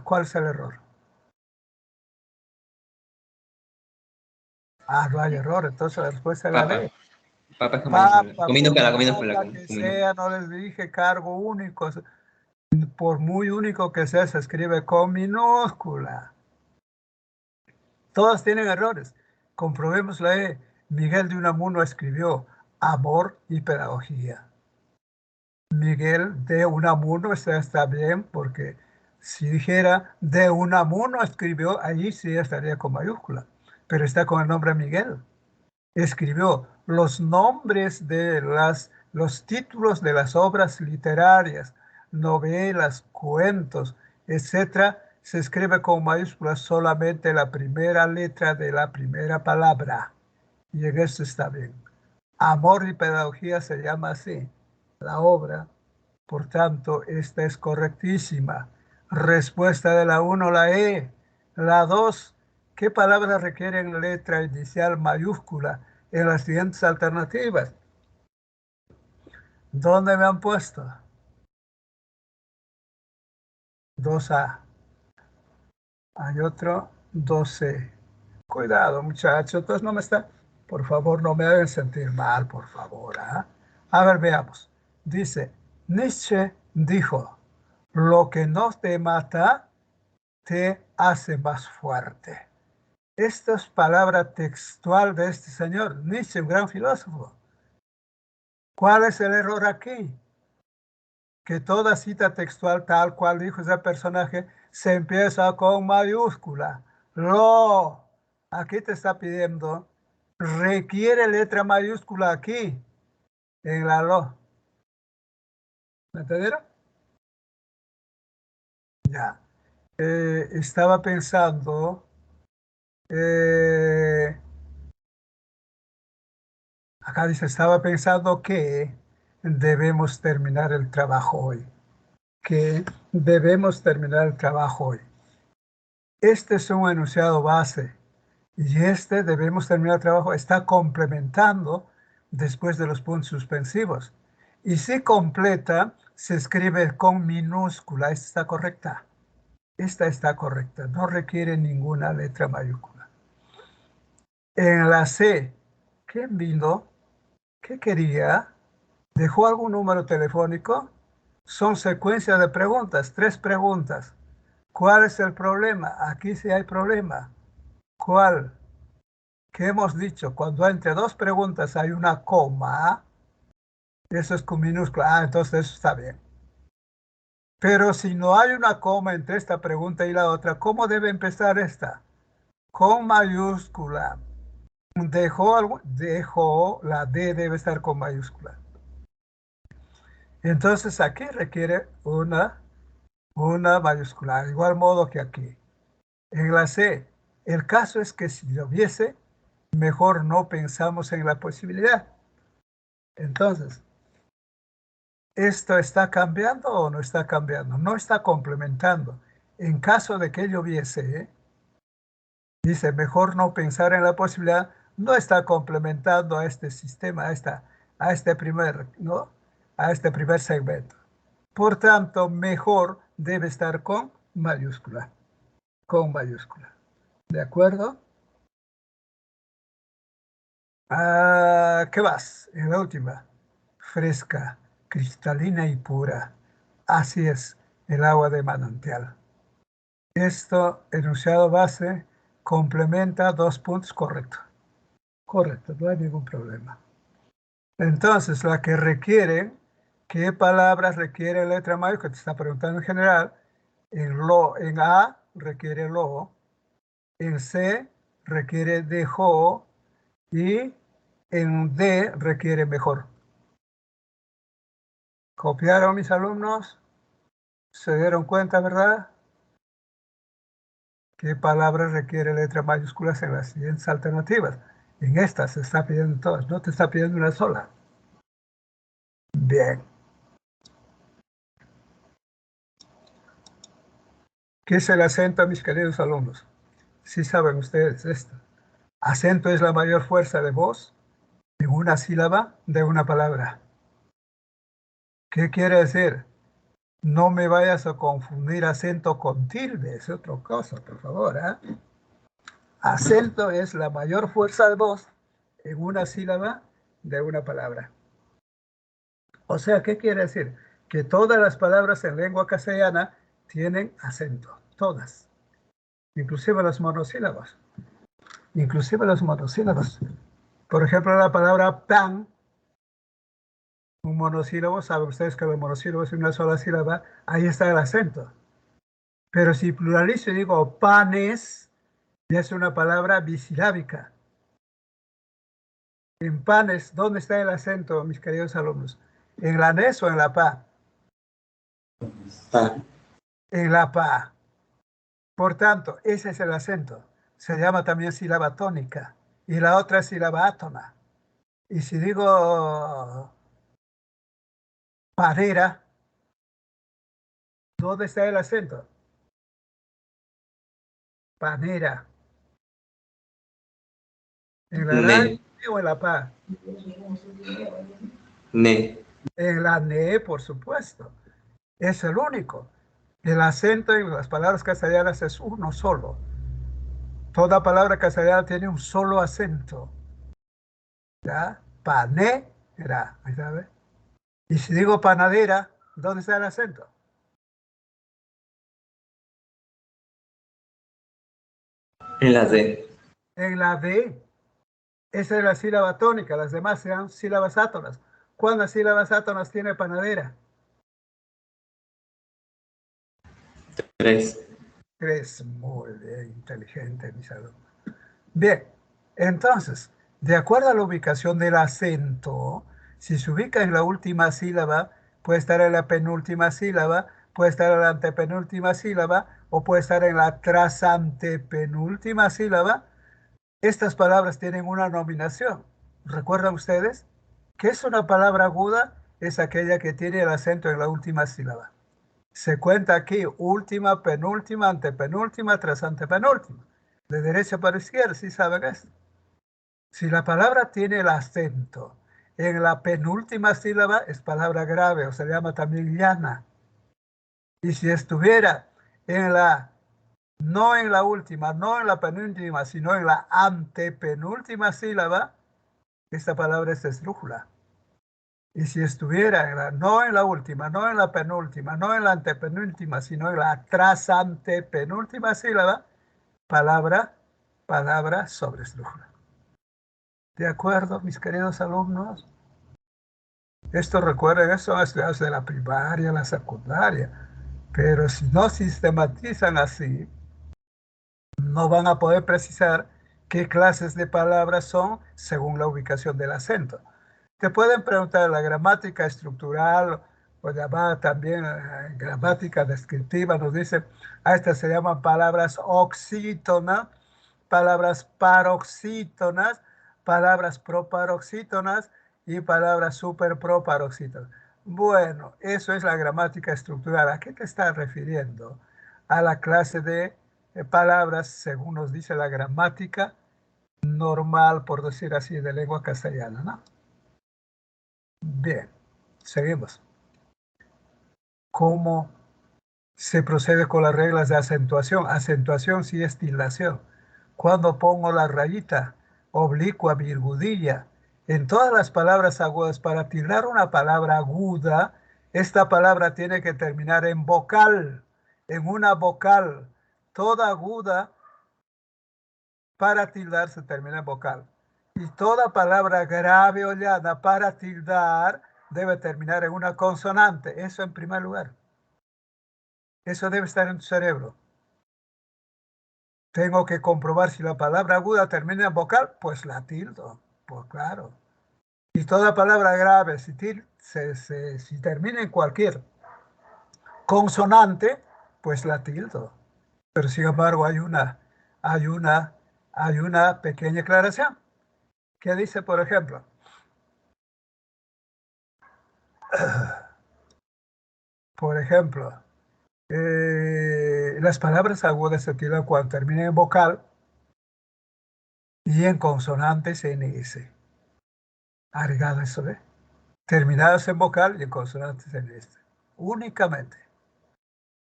A: ¿Cuál es el error? No hay error, entonces la respuesta es la
G: Papa.
A: D.
G: Papa es con mayúscula.
A: Papa,
G: Con
A: por
G: minúscula,
A: la
G: con minúscula.
A: papa
G: Con
A: que
G: minúscula.
A: sea, no les dije cargo único. Por muy único que sea, se escribe con minúscula. Todas tienen errores. Comprobemos la E. Miguel de Unamuno escribió Amor y Pedagogía. Miguel de Unamuno está bien porque si dijera de Unamuno escribió, allí sí estaría con mayúscula, pero está con el nombre Miguel. Escribió los nombres de los títulos de las obras literarias, novelas, cuentos, etcétera, se escribe con mayúsculas solamente la primera letra de la primera palabra. Y en eso está bien. Amor y Pedagogía se llama así, la obra. Por tanto, esta es correctísima. Respuesta de la 1, la E. La 2, ¿qué palabras requieren letra inicial mayúscula en las siguientes alternativas? ¿Dónde me han puesto? 2A. Hay otro, 2C. Cuidado, muchachos. Entonces no me está... Por favor, no me hagan sentir mal, por favor. A ver, veamos. Dice, Nietzsche dijo, lo que no te mata te hace más fuerte. Esta es palabra textual de este señor, Nietzsche, un gran filósofo. ¿Cuál es el error aquí? Que toda cita textual tal cual dijo ese personaje se empieza con mayúscula. Lo, aquí te está pidiendo, requiere letra mayúscula aquí, en la lo. ¿Me entendieron? Ya. Estaba pensando, acá dice, estaba pensando que debemos terminar el trabajo hoy. Que debemos terminar el trabajo hoy. Este es un enunciado base y este debemos terminar el trabajo está complementando después de los puntos suspensivos. Y si completa, se escribe con minúscula. Esta está correcta. Esta está correcta. No requiere ninguna letra mayúscula. En la C, ¿quién vino? ¿Qué quería? ¿Dejó algún número telefónico? Son secuencias de preguntas, 3 preguntas. ¿Cuál es el problema? Aquí sí hay problema. ¿Cuál? ¿Qué hemos dicho? Cuando entre 2 preguntas hay una coma, eso es con minúscula. Ah, entonces eso está bien. Pero si no hay una coma entre esta pregunta y la otra, ¿cómo debe empezar esta? Con mayúscula. Dejó, la D debe estar con mayúscula. Entonces aquí requiere una mayúscula, de igual modo que aquí. En la C, el caso es que si lloviese, mejor no pensamos en la posibilidad. Entonces, ¿esto está cambiando o no está cambiando? No está complementando. En caso de que lloviese, dice, mejor no pensar en la posibilidad, no está complementando a este sistema, a este primer, ¿no? A este primer segmento. Por tanto, mejor debe estar con mayúscula. Con mayúscula. ¿De acuerdo? ¿Qué más? En la última. Fresca, cristalina y pura. Así es el agua de manantial. Esto, enunciado base, complementa 2 puntos, correcto. Correcto, no hay ningún problema. Entonces, la que requiere, ¿qué palabras requiere letra mayúscula? Te está preguntando en general. En A requiere lo, en C requiere dejó y en D requiere mejor. ¿Copiaron mis alumnos? ¿Se dieron cuenta, verdad? ¿Qué palabras requiere letras mayúsculas en las siguientes alternativas? En estas se está pidiendo todas, no te está pidiendo una sola. Bien. ¿Qué es el acento, mis queridos alumnos? Sí saben ustedes esto. Acento es la mayor fuerza de voz en una sílaba de una palabra. ¿Qué quiere decir? No me vayas a confundir acento con tilde, es otra cosa, por favor. Acento es la mayor fuerza de voz en una sílaba de una palabra. O sea, ¿qué quiere decir? Que todas las palabras en lengua castellana tienen acento, todas, inclusive las monosílabas. Inclusive las monosílabas. Por ejemplo, la palabra pan, un monosílabo, saben ustedes que los monosílabos es una sola sílaba, ahí está el acento. Pero si pluralizo y digo panes, ya es una palabra bisilábica. En panes, ¿dónde está el acento, mis queridos alumnos? ¿En la NES o en la PA?
G: Pa.
A: En la PA. Por tanto, ese es el acento. Se llama también sílaba tónica. Y la otra es sílaba átona. Y si digo panera, ¿dónde está el acento? Panera. ¿En la
G: Ne.
A: RAE o en la PA?
G: Ne.
A: En la NE, por supuesto. Es el único. El acento en las palabras castellanas es uno solo. Toda palabra castellana tiene un solo acento. ¿Ya? Panera. Ahí sabe. Y si digo panadera, ¿dónde está el acento?
G: En la D.
A: En la D. Esa es la sílaba tónica. Las demás sean sílabas átonas. ¿Cuántas sílabas átonas tiene panadera?
G: 3.
A: Es muy bien, inteligente, mis alumnos. Bien, entonces, de acuerdo a la ubicación del acento, si se ubica en la última sílaba, puede estar en la penúltima sílaba, puede estar en la antepenúltima sílaba o puede estar en la trasantepenúltima sílaba. Estas palabras tienen una nominación. ¿Recuerdan ustedes? ¿Qué es una palabra aguda? Es aquella que tiene el acento en la última sílaba. Se cuenta aquí última, penúltima, antepenúltima, trasantepenúltima. De derecha para izquierda, ¿sí saben esto? Si la palabra tiene el acento en la penúltima sílaba, es palabra grave o se llama también llana. Y si estuviera no en la última, no en la penúltima, sino en la antepenúltima sílaba, esta palabra es esdrújula. Y si estuviera no en la última, no en la penúltima, no en la antepenúltima, sino en la trasantepenúltima sílaba, palabra sobre esdrújula. ¿De acuerdo, mis queridos alumnos? Esto recuerden, eso estudiados de la primaria, la secundaria. Pero si no sistematizan así, no van a poder precisar qué clases de palabras son según la ubicación del acento. Te pueden preguntar la gramática estructural o llamada también gramática descriptiva. Nos dicen, a estas se llaman palabras oxítonas, palabras paroxítonas, palabras proparoxítonas y palabras superproparoxítonas. Bueno, eso es la gramática estructural. ¿A qué te estás refiriendo? A la clase de palabras, según nos dice la gramática normal, por decir así, de lengua castellana, ¿no? Bien, seguimos. ¿Cómo se procede con las reglas de acentuación? Acentuación sí es tildación. Cuando pongo la rayita, oblicua, virgudilla, en todas las palabras agudas, para tildar una palabra aguda, esta palabra tiene que terminar en vocal, en una vocal. Toda aguda para tildar se termina en vocal. Y toda palabra grave o llana para tildar debe terminar en una consonante. Eso en primer lugar. Eso debe estar en tu cerebro. Tengo que comprobar si la palabra aguda termina en vocal, pues la tildo. Pues claro. Y toda palabra grave, si termina en cualquier consonante, pues la tildo. Pero sin embargo hay una pequeña aclaración. ¿Qué dice, por ejemplo? Por ejemplo, las palabras agudas se tildan cuando terminan en vocal y en consonantes NS. Agregado eso, ¿ve? Terminadas en vocal y en consonantes NS. Únicamente.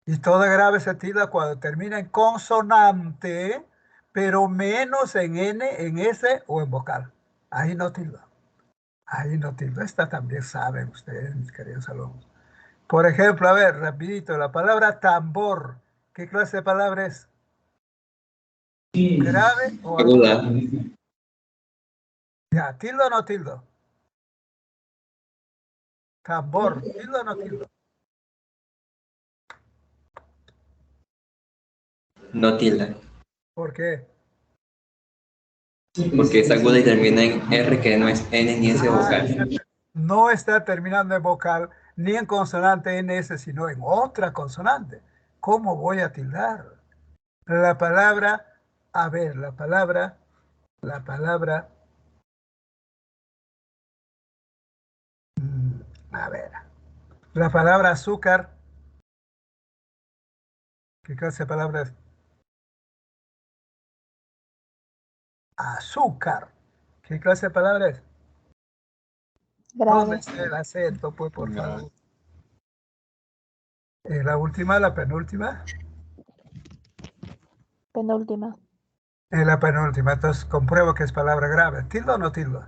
A: Y toda grave se tilda cuando termina en consonante, pero menos en N, en S o en vocal. Ahí no tilda. Ahí no tilda. Esta también saben ustedes, mis queridos alumnos. Por ejemplo, a ver, rapidito, la palabra tambor. ¿Qué clase de palabra es? ¿Grave o aguda? Ya, ¿tildo o no tildo? Tambor, ¿tildo o no tildo?
G: No tilda.
A: ¿Por qué?
G: Porque es aguda y termina en R, que no es N ni S vocal.
A: No está terminando en vocal ni en consonante NS, sino en otra consonante. ¿Cómo voy a tildar? La palabra, a ver, la palabra, a ver, la palabra azúcar. ¿Qué clase de palabra es? Azúcar. ¿Qué clase de palabra es? ¿Dónde
B: Grave.
A: está el acento, pues, por favor? La última, la penúltima.
B: Penúltima.
A: La penúltima. Entonces compruebo que es palabra grave. ¿Tildo o no tildo?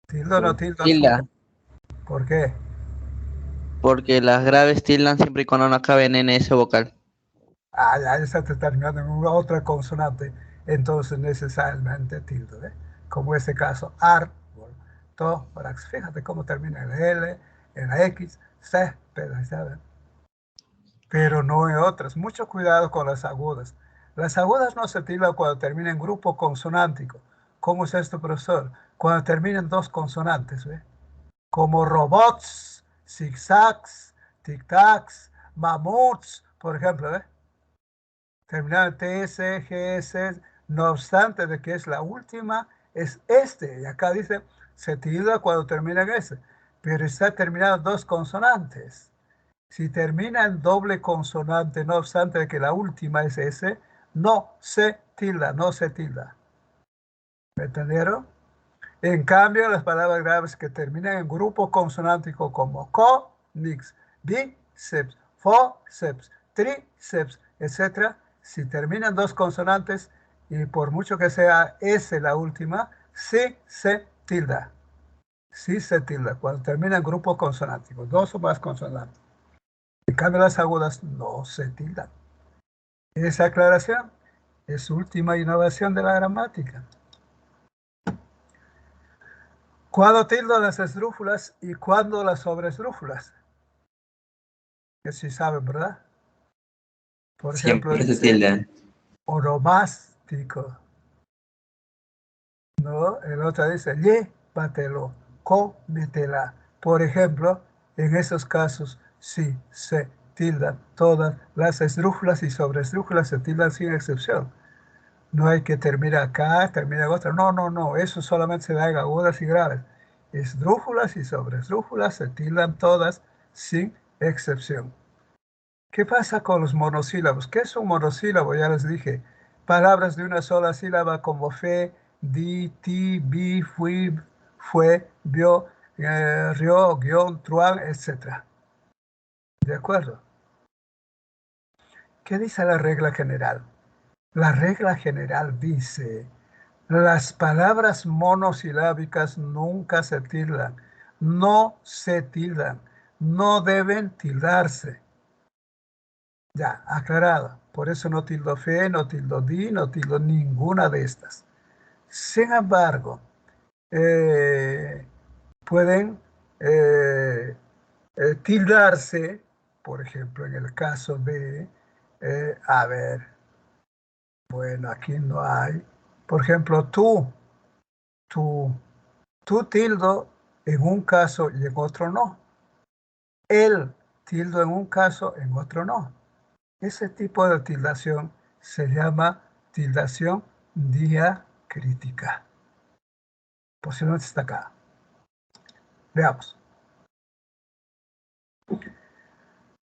A: ¿Tildo o no tildo?
F: Tilda,
A: ¿Por qué?
F: porque las graves tildan siempre y cuando no acaben en ese vocal.
A: Ah, ya está terminando en una otra consonante. Entonces necesariamente tildo, ¿eh? Como este caso, árbol, tórax. Fíjate cómo termina en L, en la X, C, pero ¿saben? pero no en otras. Mucho cuidado con las agudas. Las agudas no se tildan cuando terminan en grupo consonántico. ¿Cómo es esto, profesor? Cuando terminan dos consonantes, ¿ve? Como robots, zigzags, tic-tacs, mamuts, por ejemplo, ¿ve? Terminado en TS, GS, no obstante de que es la última, es este. Y acá dice, se tilda cuando termina en S, pero está terminado en dos consonantes. Si termina en doble consonante, no obstante de que la última es S, no se tilda, no se tilda. ¿Me entendieron? En cambio, las palabras graves que terminan en grupo consonántico como co, nix, bíceps, forceps, tríceps, etc., si terminan dos consonantes y por mucho que sea S la última, sí se tilda. Sí se tilda cuando termina en grupo consonántico, dos o más consonantes. En cambio, las agudas no se tildan. Esa aclaración es última innovación de la gramática. ¿Cuándo tildo las esdrújulas y cuándo las sobresdrújulas? Que sí saben, ¿verdad? Por ejemplo,
G: Siempre se
A: dice
G: tilda.
A: oromástico, ¿no? El otro dice llévatelo, cómetela. Por ejemplo, en esos casos sí se tildan todas las esdrújulas y sobresdrújulas se tildan sin excepción. No hay que terminar acá, terminar en otra. No, no, no. Eso solamente se da en agudas y graves. Esdrújulas y sobresdrújulas se tildan todas sin excepción. ¿Qué pasa con los monosílabos? ¿Qué es un monosílabo? Ya les dije. Palabras de una sola sílaba como fe, di, ti, vi, fui, fue, vio, rió, guión, truán, etc. ¿De acuerdo? ¿Qué dice la regla general? La regla general dice, las palabras monosilábicas nunca se tildan, no se tildan, no deben tildarse. Ya, aclarado. Por eso no tildo fe, no tildo di, no tildo ninguna de estas. Sin embargo, pueden tildarse, por ejemplo, en el caso de, a ver, bueno, aquí no hay. Por ejemplo, tú tildo en un caso y en otro no. Él tildo en un caso, en otro no. Ese tipo de tildación se llama tildación diacrítica. Posiblemente está acá. Veamos.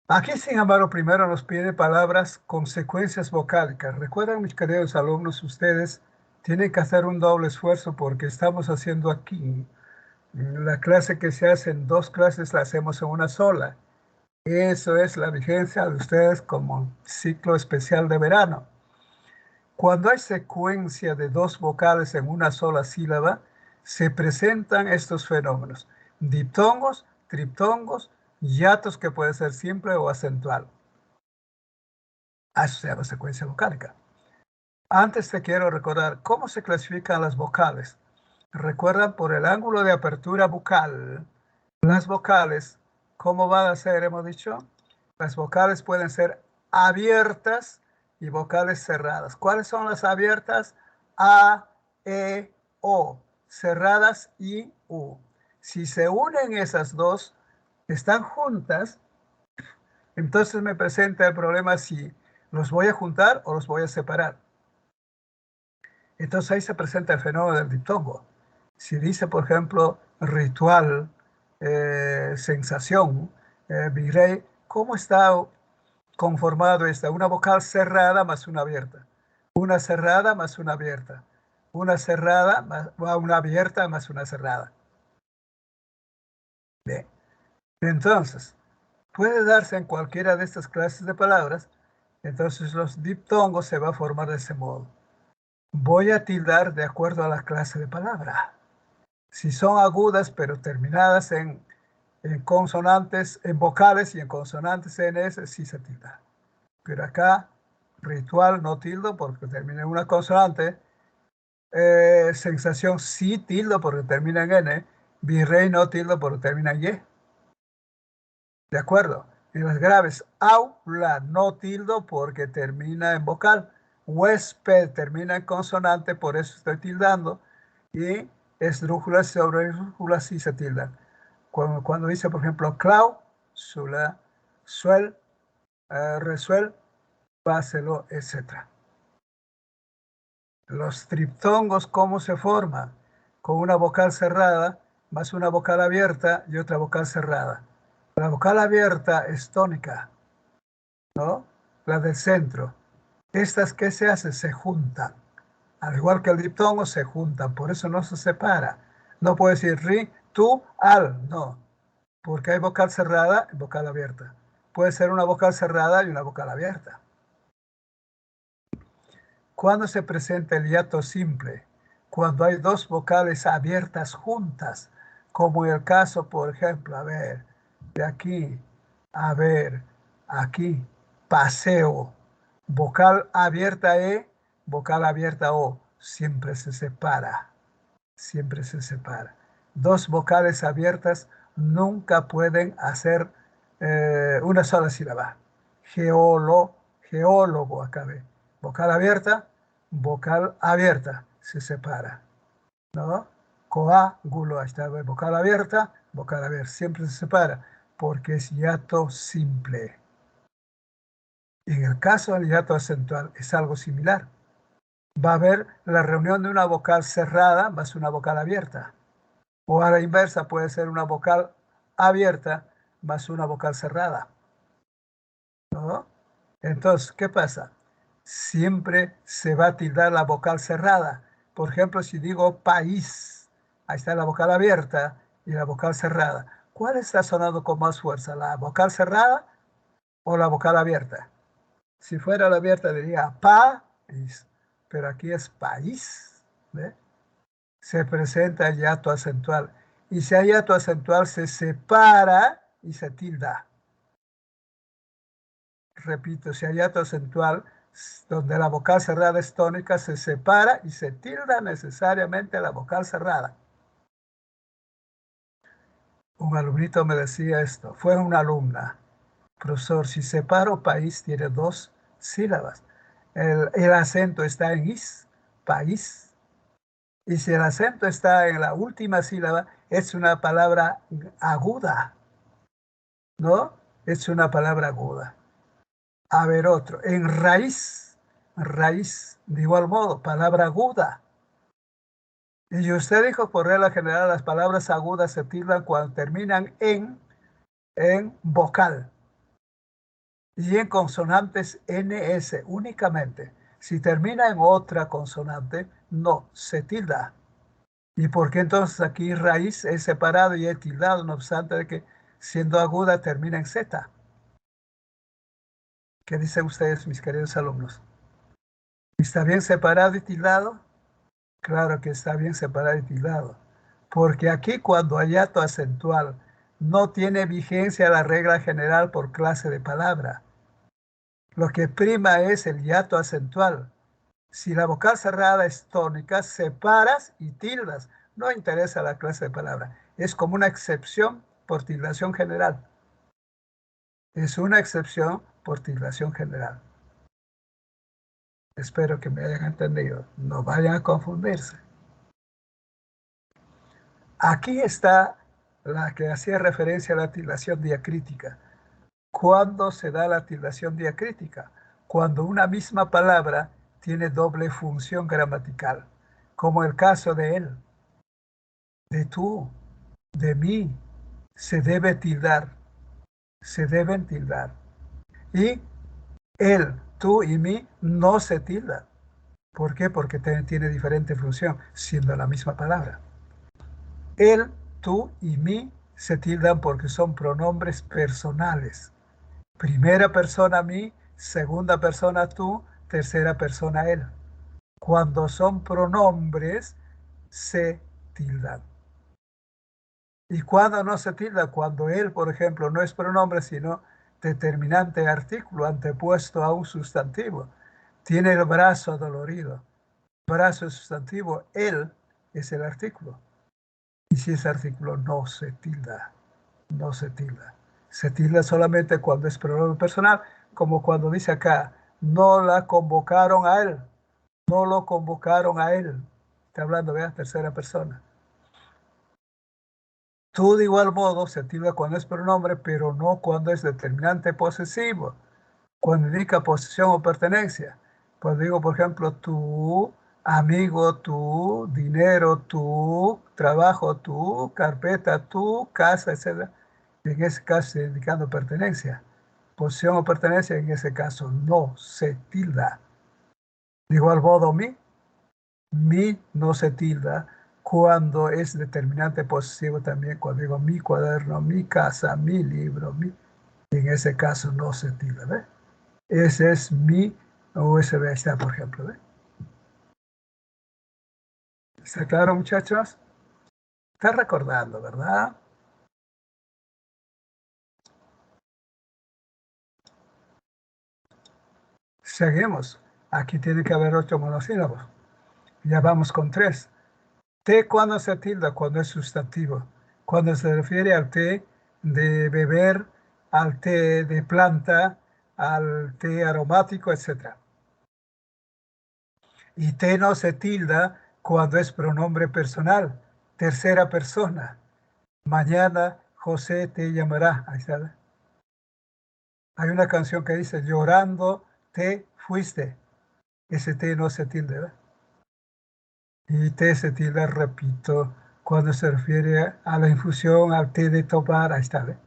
A: Aquí, sin embargo, primero nos pide palabras con secuencias vocálicas. Recuerden, mis queridos alumnos, ustedes tienen que hacer un doble esfuerzo porque estamos haciendo aquí la clase que se hace en dos clases, la hacemos en una sola. Eso es la vigencia de ustedes como ciclo especial de verano. Cuando hay secuencia de dos vocales en una sola sílaba, se presentan estos fenómenos: diptongos, triptongos, hiatos que puede ser simple o acentual. Eso se llama secuencia vocálica. Antes te quiero recordar cómo se clasifican las vocales. Recuerdan por el ángulo de apertura bucal. Las vocales, ¿cómo van a ser? Hemos dicho, las vocales pueden ser abiertas y vocales cerradas. ¿Cuáles son las abiertas? A, E, O. Cerradas, I, U. Si se unen esas dos, están juntas, entonces me presenta el problema si los voy a juntar o los voy a separar. Entonces ahí se presenta el fenómeno del diptongo. Si dice, por ejemplo, ritual, sensación, virrey, ¿cómo está conformado esta? Una vocal cerrada más una abierta. Una cerrada más una abierta. Una cerrada más una abierta más una cerrada. Bien. Entonces, puede darse en cualquiera de estas clases de palabras. Entonces los diptongos se va a formar de ese modo. Voy a tildar de acuerdo a la clase de palabra. Si son agudas pero terminadas en consonantes, en vocales y en consonantes NS, sí se tilda. Pero acá, ritual no tildo porque termina en una consonante. Sensación sí tildo porque termina en N. Virrey no tildo porque termina en Y. ¿De acuerdo? En las graves, aula, no tildo porque termina en vocal. Huésped termina en consonante, por eso estoy tildando. Y esdrújulas sobre esdrújulas sí se tildan. Cuando dice, por ejemplo, cláusula, suel, resuel, páselo, etc. Los triptongos, ¿cómo se forman? Con una vocal cerrada, más una vocal abierta y otra vocal cerrada. La vocal abierta es tónica, ¿no? La del centro. Estas, ¿qué se hace? Se juntan. Al igual que el diptongo, se juntan. Por eso no se separa. No puede decir ri, tú, al. No. Porque hay vocal cerrada y vocal abierta. Puede ser una vocal cerrada y una vocal abierta. ¿Cuándo se presenta el hiato simple? Cuando hay dos vocales abiertas juntas, como en el caso, por ejemplo, a ver, de aquí, a ver, aquí, paseo, vocal abierta E, vocal abierta O, siempre se separa, siempre se separa. Dos vocales abiertas nunca pueden hacer una sola sílaba. Geólogo, acá ve. Vocal abierta, se separa, ¿no? Coágulo, ahí está, vocal abierta, siempre se separa, porque es hiato simple. En el caso del hiato acentual es algo similar. Va a haber la reunión de una vocal cerrada más una vocal abierta. O a la inversa puede ser una vocal abierta más una vocal cerrada, ¿no? Entonces, ¿qué pasa? Siempre se va a tildar la vocal cerrada. Por ejemplo, si digo país, ahí está la vocal abierta y la vocal cerrada. ¿Cuál está sonando con más fuerza, la vocal cerrada o la vocal abierta? Si fuera la abierta diría país, pero aquí es país, ¿ve? Se presenta el hiato acentual. Y si hay hiato acentual, se separa y se tilda. Repito, si hay hiato acentual, donde la vocal cerrada es tónica, se separa y se tilda necesariamente la vocal cerrada. Un alumnito me decía esto, fue una alumna. Profesor, si separo país, tiene dos sílabas. El acento está en is, país. Y si el acento está en la última sílaba, es una palabra aguda, ¿no? Es una palabra aguda. A ver otro, en raíz, de igual modo, palabra aguda. Y usted dijo, por regla general, las palabras agudas se tildan cuando terminan en vocal y en consonantes NS únicamente. Si termina en otra consonante, no, se tilda. ¿Y por qué entonces aquí raíz es separado y es tildado, no obstante de que siendo aguda termina en Z? ¿Qué dicen ustedes, mis queridos alumnos? ¿Está bien separado y tildado? Claro que está bien separado y tildado. Porque aquí cuando hay hiato acentual no tiene vigencia la regla general por clase de palabra. Lo que prima es el hiato acentual. Si la vocal cerrada es tónica, separas y tildas. No interesa la clase de palabra. Es como una excepción por tildación general. Es una excepción por tildación general. Espero que me hayan entendido. No vayan a confundirse. Aquí está la que hacía referencia a la tildación diacrítica. ¿Cuándo se da la tildación diacrítica? Cuando una misma palabra tiene doble función gramatical, como el caso de él, de tú, de mí, se debe tildar, se deben tildar. Y él, tú y mí no se tildan. ¿Por qué? Porque tiene diferente función, siendo la misma palabra. Él, tú y mí se tildan porque son pronombres personales. Primera persona mí, segunda persona tú, tercera persona él. Cuando son pronombres, se tildan. ¿Y cuando no se tilda? Cuando él, por ejemplo, no es pronombre, sino determinante artículo antepuesto a un sustantivo. Tiene el brazo dolorido. Brazo es sustantivo, él es el artículo. Y si ese artículo no se tilda, no se tilda. Se tilda solamente cuando es pronombre personal, como cuando dice acá, no la convocaron a él, no lo convocaron a él. Está hablando de la tercera persona. Tú de igual modo se tilda cuando es pronombre, pero no cuando es determinante posesivo, cuando indica posesión o pertenencia. Pues digo, por ejemplo, tu amigo, tu dinero, tu trabajo, tu carpeta, tu casa, etc. En ese caso estoy indicando pertenencia. Posesión o pertenencia, en ese caso no se tilda. De igual modo, mi no se tilda cuando es determinante posesivo también, cuando digo mi cuaderno, mi casa, mi libro, en ese caso no se tilda, ¿ve? Ese es mi USB, ahí está, por ejemplo, ¿ve? ¿Está claro, muchachos? Está recordando, ¿verdad? Seguimos. Aquí tiene que haber 8 monosílabos. Ya vamos con 3. Té cuando se tilda, cuando es sustantivo. Cuando se refiere al té de beber, al té de planta, al té aromático, etc. Y té no se tilda cuando es pronombre personal, tercera persona. Mañana José te llamará. Ahí está. Hay una canción que dice, llorando te fuiste. Ese té no se tilda, ¿verdad? Y té se tilda, repito, cuando se refiere a la infusión, al té de tomar. Ahí está, ¿ve?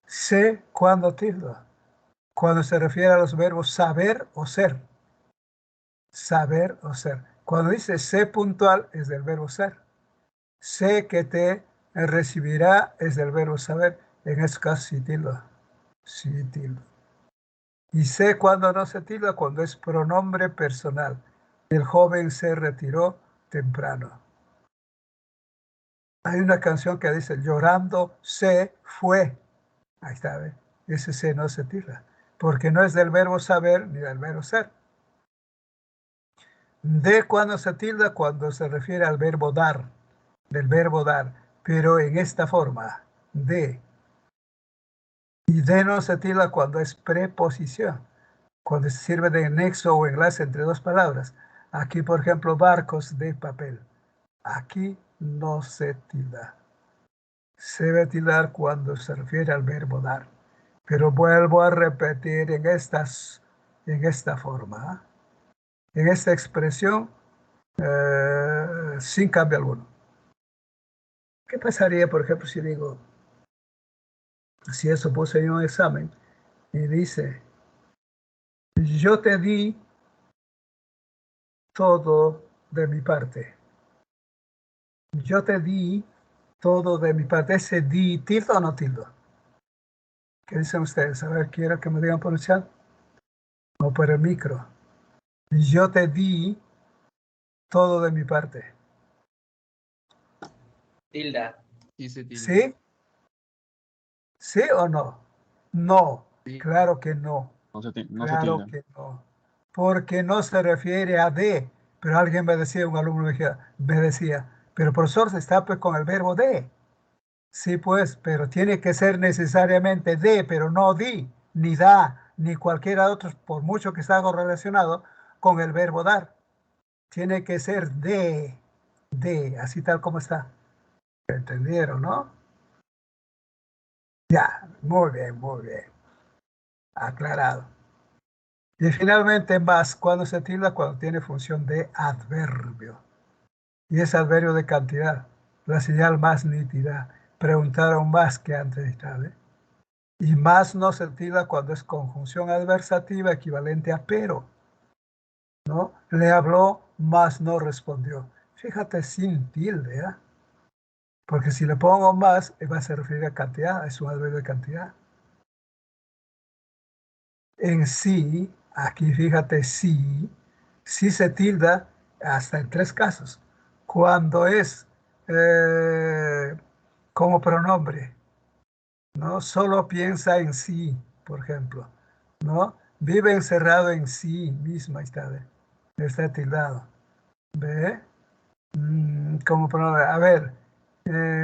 A: Se cuando tilda, cuando se refiere a los verbos saber o ser. Saber o ser. Cuando dice sé puntual, es del verbo ser. Sé que te recibirá, es del verbo saber. En este caso, sí tilda. Sí tilda. Y sé cuando no se tilda, cuando es pronombre personal. El joven se retiró temprano. Hay una canción que dice, llorando se fue. Ahí está, ¿ve? Ese se no se tilda, porque no es del verbo saber ni del verbo ser. De cuando se tilda, cuando se refiere al verbo dar, del verbo dar, pero en esta forma, de. Y de no se tilda cuando es preposición, cuando se sirve de nexo o enlace entre dos palabras. Aquí, por ejemplo, barcos de papel. Aquí no se tilda. Se debe tildar cuando se refiere al verbo dar. Pero vuelvo a repetir en esta forma, en esta expresión, sin cambio alguno. ¿Qué pasaría, por ejemplo, si digo, si eso puse en un examen y dice, yo te di todo de mi parte? Yo te di todo de mi parte. ¿Ese di tildo o no tildo? ¿Qué dicen ustedes? A ver, quiero que me digan por el chat o por el micro. Yo te di todo de mi parte.
G: Tilda.
E: Sí, se tilda.
A: ¿Sí? ¿Sí o no? No,
E: Sí.
A: claro que no.
C: No se
A: Claro
C: tilda.
A: que no. Porque no se refiere a de. Pero alguien me decía, un alumno me decía, pero profesor, se está pues con el verbo de. Sí, pues, pero tiene que ser necesariamente de, pero no di, ni da, ni cualquiera de otros, por mucho que esté algo relacionado con el verbo dar. Tiene que ser así tal como está. ¿Entendieron, no? Ya, muy bien, muy bien. Aclarado. Y finalmente más, cuando se tilda, cuando tiene función de adverbio. Y es adverbio de cantidad, la señal más nítida. Preguntaron más que antes, ¿eh? Y más no se tilda cuando es conjunción adversativa equivalente a pero, ¿no? Le habló, más no respondió. Fíjate, sin tilde, ¿eh? Porque si le pongo más, va a se referir a cantidad, es un adverbio de cantidad. En sí, aquí fíjate, sí se tilda hasta en 3 casos. Cuando es como pronombre, ¿no? Solo piensa en sí, por ejemplo, ¿no? Vive encerrado en sí misma, está tildado. ¿Ve? Como pronombre. A ver,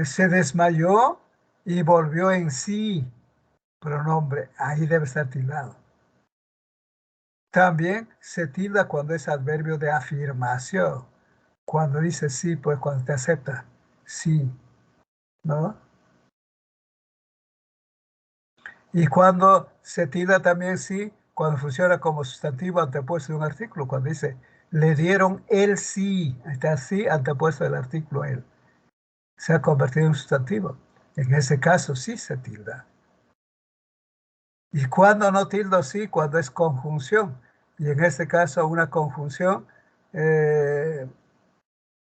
A: se desmayó y volvió en sí. pronombre, ahí debe estar tildado. También se tilda cuando es adverbio de afirmación. Cuando dice sí, pues cuando te acepta, sí, ¿no? Y cuando se tilda también sí, cuando funciona como sustantivo antepuesto de un artículo, cuando dice, le dieron el sí, está sí antepuesto del artículo el. Se ha convertido en un sustantivo. En ese caso sí se tilda. Y cuando no tildo sí, cuando es conjunción. Y en este caso una conjunción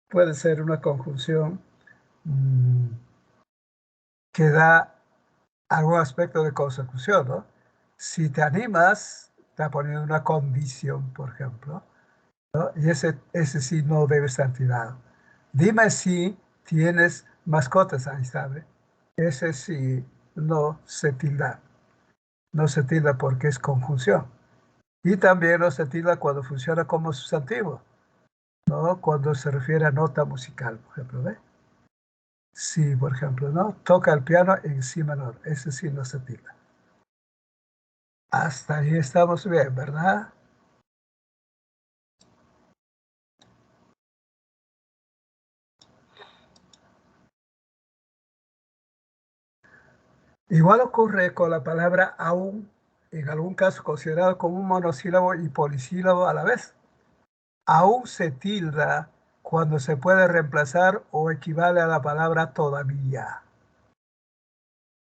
A: puede ser una conjunción que da algún aspecto de consecución, ¿no? Si te animas, está poniendo una condición, por ejemplo, ¿no? Y ese sí no debe estar tirado. Dime si tienes mascotas, ahí está, ¿ve? Ese sí no se tilda. No se tilda porque es conjunción. Y también no se tilda cuando funciona como sustantivo, ¿no? Cuando se refiere a nota musical, por ejemplo, ¿ve? Sí, por ejemplo, ¿no? Toca el piano en si menor. Ese sí no se tilda. Hasta ahí estamos bien, ¿verdad? Igual ocurre con la palabra aún, en algún caso considerado como un monosílabo y polisílabo a la vez. Aún se tilda cuando se puede reemplazar o equivale a la palabra todavía.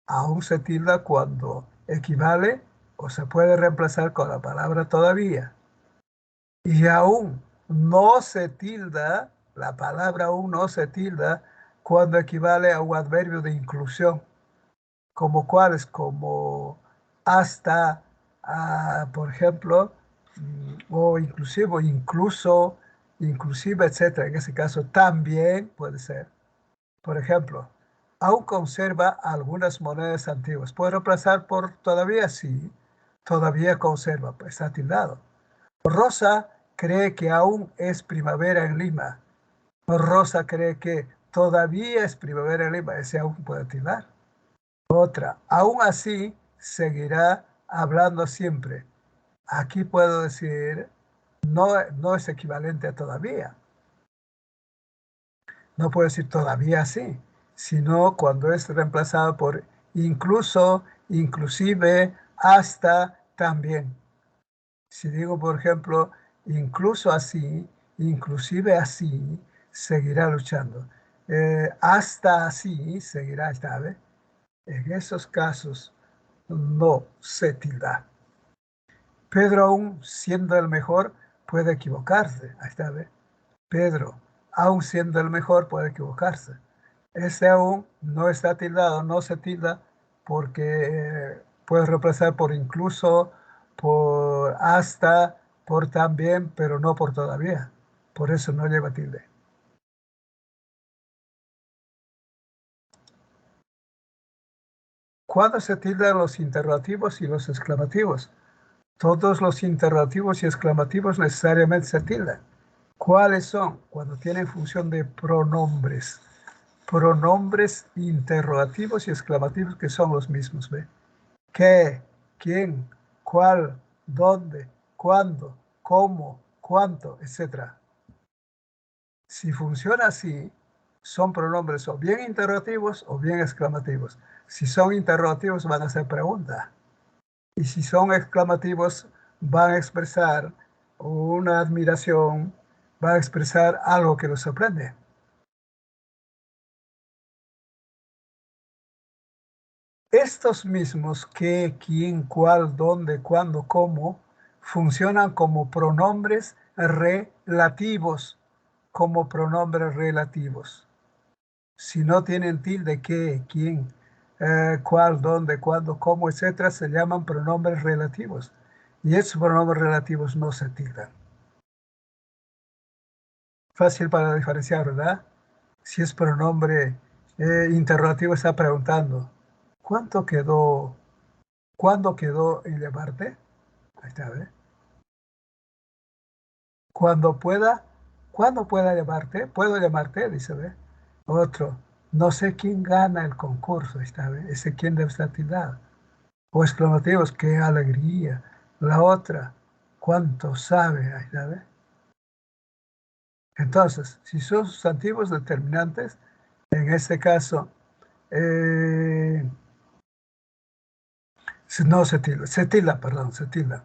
A: Aún se tilda cuando equivale o se puede reemplazar con la palabra todavía. Y aún no se tilda, la palabra aún no se tilda cuando equivale a un adverbio de inclusión. ¿Como cuáles? Como hasta, por ejemplo, o inclusive, o incluso, inclusive, etcétera. En ese caso también puede ser. Por ejemplo, aún conserva algunas monedas antiguas. ¿Puede reemplazar por todavía? Sí, todavía conserva, pues está tildado. Rosa cree que aún es primavera en Lima. Rosa cree que todavía es primavera en Lima. Ese aún puede tildar. Otra, aún así seguirá hablando siempre. Aquí puedo decir, no es equivalente a todavía. No puedo decir todavía sí, sino cuando es reemplazado por incluso, inclusive, hasta, también. Si digo, por ejemplo, incluso así, inclusive así, seguirá luchando. Hasta así, seguirá, ¿sabe? En esos casos no se tilda. Pedro, aún siendo el mejor, puede equivocarse. Ahí está, ¿ve? Pedro, aún siendo el mejor, puede equivocarse. Ese aún no está tildado, no se tilda porque puede reemplazar por incluso, por hasta, por también, pero no por todavía. Por eso no lleva tilde. ¿Cuándo se tildan los interrogativos y los exclamativos? Todos los interrogativos y exclamativos necesariamente se tildan. ¿Cuáles son? Cuando tienen función de pronombres. Pronombres interrogativos y exclamativos que son los mismos. ¿Ve? ¿Qué? ¿Quién? ¿Cuál? ¿Dónde? ¿Cuándo? ¿Cómo? ¿Cuánto? Etcétera. Si funciona así, son pronombres o bien interrogativos o bien exclamativos. Si son interrogativos van a ser preguntas. Y si son exclamativos, van a expresar una admiración, van a expresar algo que los sorprende. Estos mismos qué, quién, cuál, dónde, cuándo, cómo, funcionan como pronombres relativos, como pronombres relativos. Si no tienen tilde, qué, quién, cuál, dónde, cuándo, cómo, etcétera, se llaman pronombres relativos. Y esos pronombres relativos no se tildan. Fácil para diferenciar, ¿verdad? Si es pronombre interrogativo, está preguntando, ¿cuánto quedó? ¿Cuándo quedó en llamarte? Ahí está, ¿ve? Cuando pueda, ¿cuándo pueda llamarte? ¿Puedo llamarte? Dice, ¿ve? Otro, no sé quién gana el concurso, ahí está, ¿ve? Ese quién debe estar tildado. O exclamativos, qué alegría. La otra, cuánto sabe. Ahí está, ¿ve? Entonces, si son sustantivos determinantes, en este caso, no se tilda, perdón, se tilda.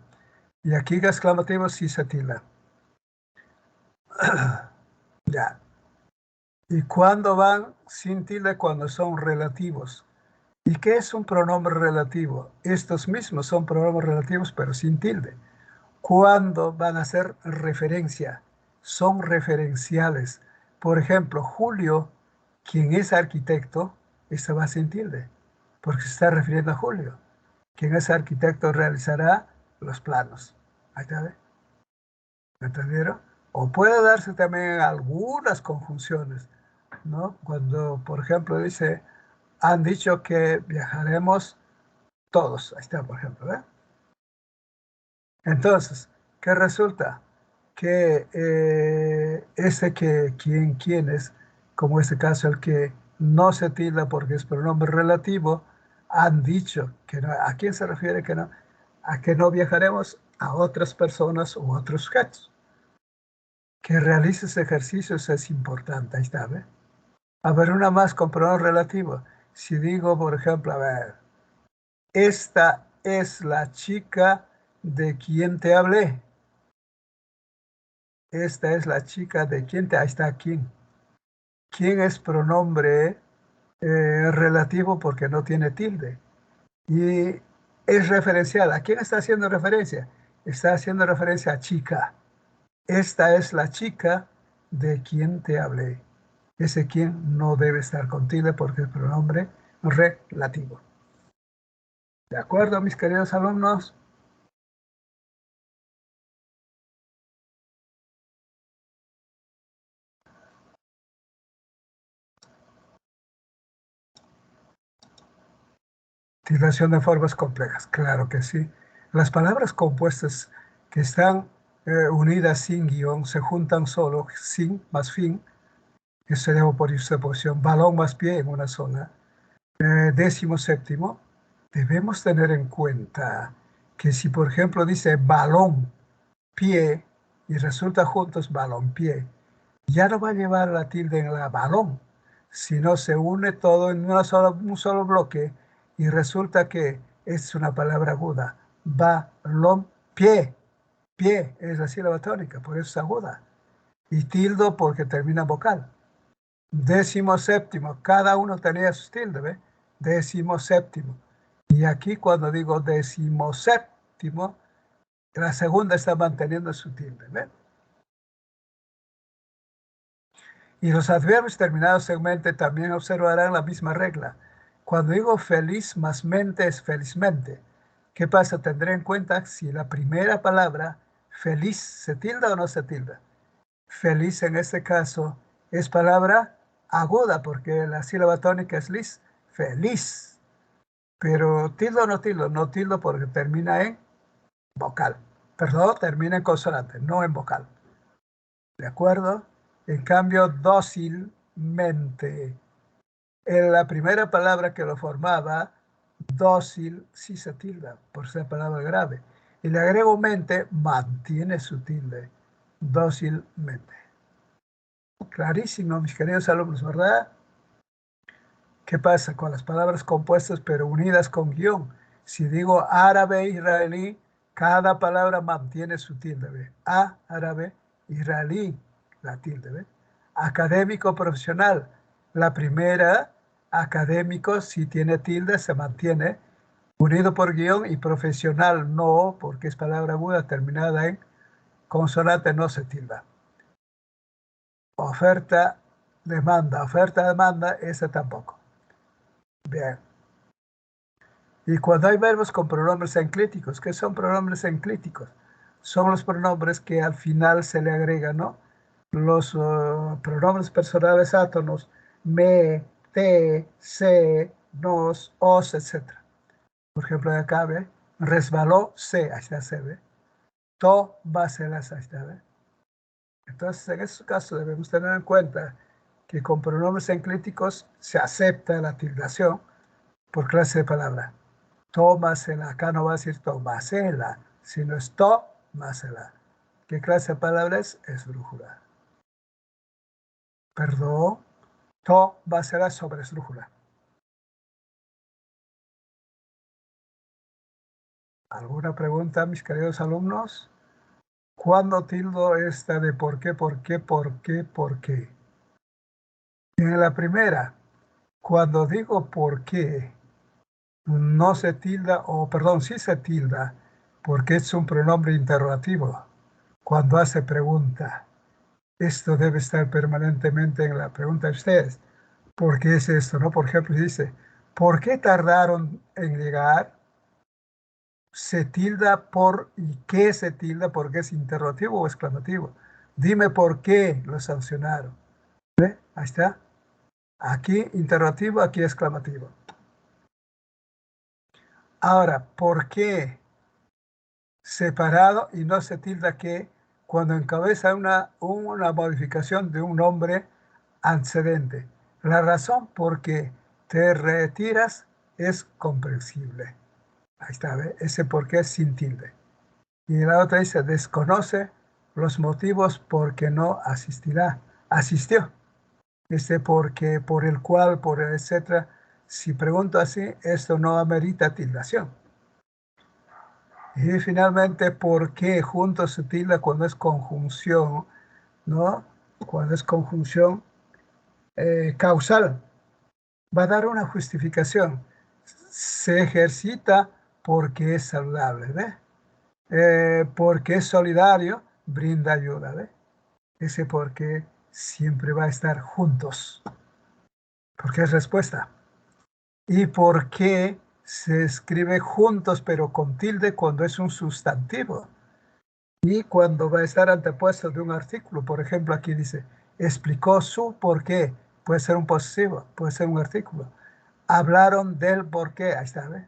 A: Y aquí exclamativos sí se tilda. Ya. ¿Y cuándo van sin tilde? Cuando son relativos. ¿Y qué es un pronombre relativo? Estos mismos son pronombres relativos, pero sin tilde. ¿Cuándo van a ser referencia? Son referenciales. Por ejemplo, Julio, quien es arquitecto, esto va sin tilde, porque se está refiriendo a Julio. Quien es arquitecto realizará los planos. Ahí está, ¿ve? ¿Me entendieron? O puede darse también algunas conjunciones, ¿no? Cuando, por ejemplo, dice, han dicho que viajaremos todos. Ahí está, por ejemplo, ¿ve? Entonces, ¿qué resulta? Que ese que, quién es, como este caso, el que no se tilda porque es pronombre relativo, han dicho que no. ¿A quién se refiere que no? A que no viajaremos a otras personas u otros sujetos. Que realices ejercicios es importante, ahí está, ¿ve? A ver, una más con pronombre relativo. Si digo, por ejemplo, a ver, esta es la chica de quien te hablé. Esta es la chica de quien te... Ahí está, quién. ¿Quién es pronombre relativo porque no tiene tilde? Y es referencial. ¿A quién está haciendo referencia? Está haciendo referencia a chica. Esta es la chica de quien te hablé. Ese quien no debe estar con tilde porque es pronombre relativo. ¿De acuerdo, mis queridos alumnos? Tildación de formas complejas, claro que sí. Las palabras compuestas que están unidas sin guión se juntan solo, sin más fin, que se debo por juxtaposición, balón más pie en una sola. 17º, debemos tener en cuenta que si por ejemplo dice balón, pie, y resulta juntos balón, pie, ya no va a llevar la tilde en la balón, sino se une todo en un solo bloque y resulta que es una palabra aguda. Balón, pie. Pie es la sílaba tónica, por eso es aguda. Y tildo porque termina en vocal. 17º, cada uno tenía sus tildes, ¿ve? 17º. Y aquí cuando digo 17º, la segunda está manteniendo su tilde, ¿ve? Y los adverbios terminados en mente también observarán la misma regla. Cuando digo feliz más mente es felizmente. ¿Qué pasa? Tendré en cuenta si la primera palabra, feliz, ¿se tilda o no se tilda? Feliz en este caso es palabra aguda porque la sílaba tónica es lis, feliz. Pero tildo o no tildo, no tildo porque termina en vocal. Perdón, termina en consonante, no en vocal. ¿De acuerdo? En cambio, dócilmente. En la primera palabra que lo formaba, dócil, sí se tilda, por ser palabra grave. Y le agrego mente, mantiene su tilde, dócilmente. Clarísimo, mis queridos alumnos, ¿verdad? ¿Qué pasa con las palabras compuestas pero unidas con guión? Si digo árabe, israelí, cada palabra mantiene su tilde, ¿ve? Árabe, israelí, la tilde, ¿ve? Académico, profesional, la primera, académico, si tiene tilde, se mantiene, unido por guión, y profesional no, porque es palabra aguda terminada en consonante, no se tilda. Oferta, demanda, esa tampoco. Bien. Y cuando hay verbos con pronombres enclíticos, ¿qué son pronombres enclíticos? Son los pronombres que al final se le agregan, ¿no? Los pronombres personales átonos, me, te, se, nos, os, etc. Por ejemplo, acá, ¿ve? Resbaló, se, ahí está, se, ¿ve? To, va, se, las, ahí está, ¿ve? Entonces, en estos casos debemos tener en cuenta que con pronombres enclíticos se acepta la tildación por clase de palabra. Tómasela. Acá no va a decir tomasela, sino es tómasela. ¿Qué clase de palabra es? Esdrújula. Perdón. Tómasela sobre esdrújula. ¿Alguna pregunta, mis queridos alumnos? ¿Cuándo tildo esta de por qué, por qué, por qué, por qué? En la primera, cuando digo por qué, no se tilda, o perdón, sí se tilda, porque es un pronombre interrogativo. Cuando hace pregunta, esto debe estar permanentemente en la pregunta de ustedes. ¿Por qué es esto? ¿No? Por ejemplo, dice, ¿por qué tardaron en llegar? Se tilda por, ¿y qué se tilda? Porque es interrogativo o exclamativo. Dime por qué lo sancionaron. ¿Ve? Ahí está. Aquí interrogativo, aquí exclamativo. Ahora, ¿por qué separado y no se tilda que cuando encabeza una modificación de un nombre antecedente? La razón por qué te retiras es comprensible. Ahí está, ¿ve? Ese por qué es sin tilde. Y la otra dice, desconoce los motivos por que no asistió. Porque, por el cual, por el etcétera. Si pregunto así, esto no amerita tildación. Y finalmente, ¿por qué juntos se tilda cuando es conjunción? ¿No? Cuando es conjunción causal. Va a dar una justificación. Se ejercita porque es saludable, ¿ve? Porque es solidario, brinda ayuda, ¿ve? Ese porque siempre va a estar juntos. Porque es respuesta. ¿Y por qué se escribe juntos pero con tilde cuando es un sustantivo? Y cuando va a estar antepuesto de un artículo, por ejemplo, aquí dice, explicó su por qué. Puede ser un posesivo, puede ser un artículo. Hablaron del por qué, ahí está, ¿ve?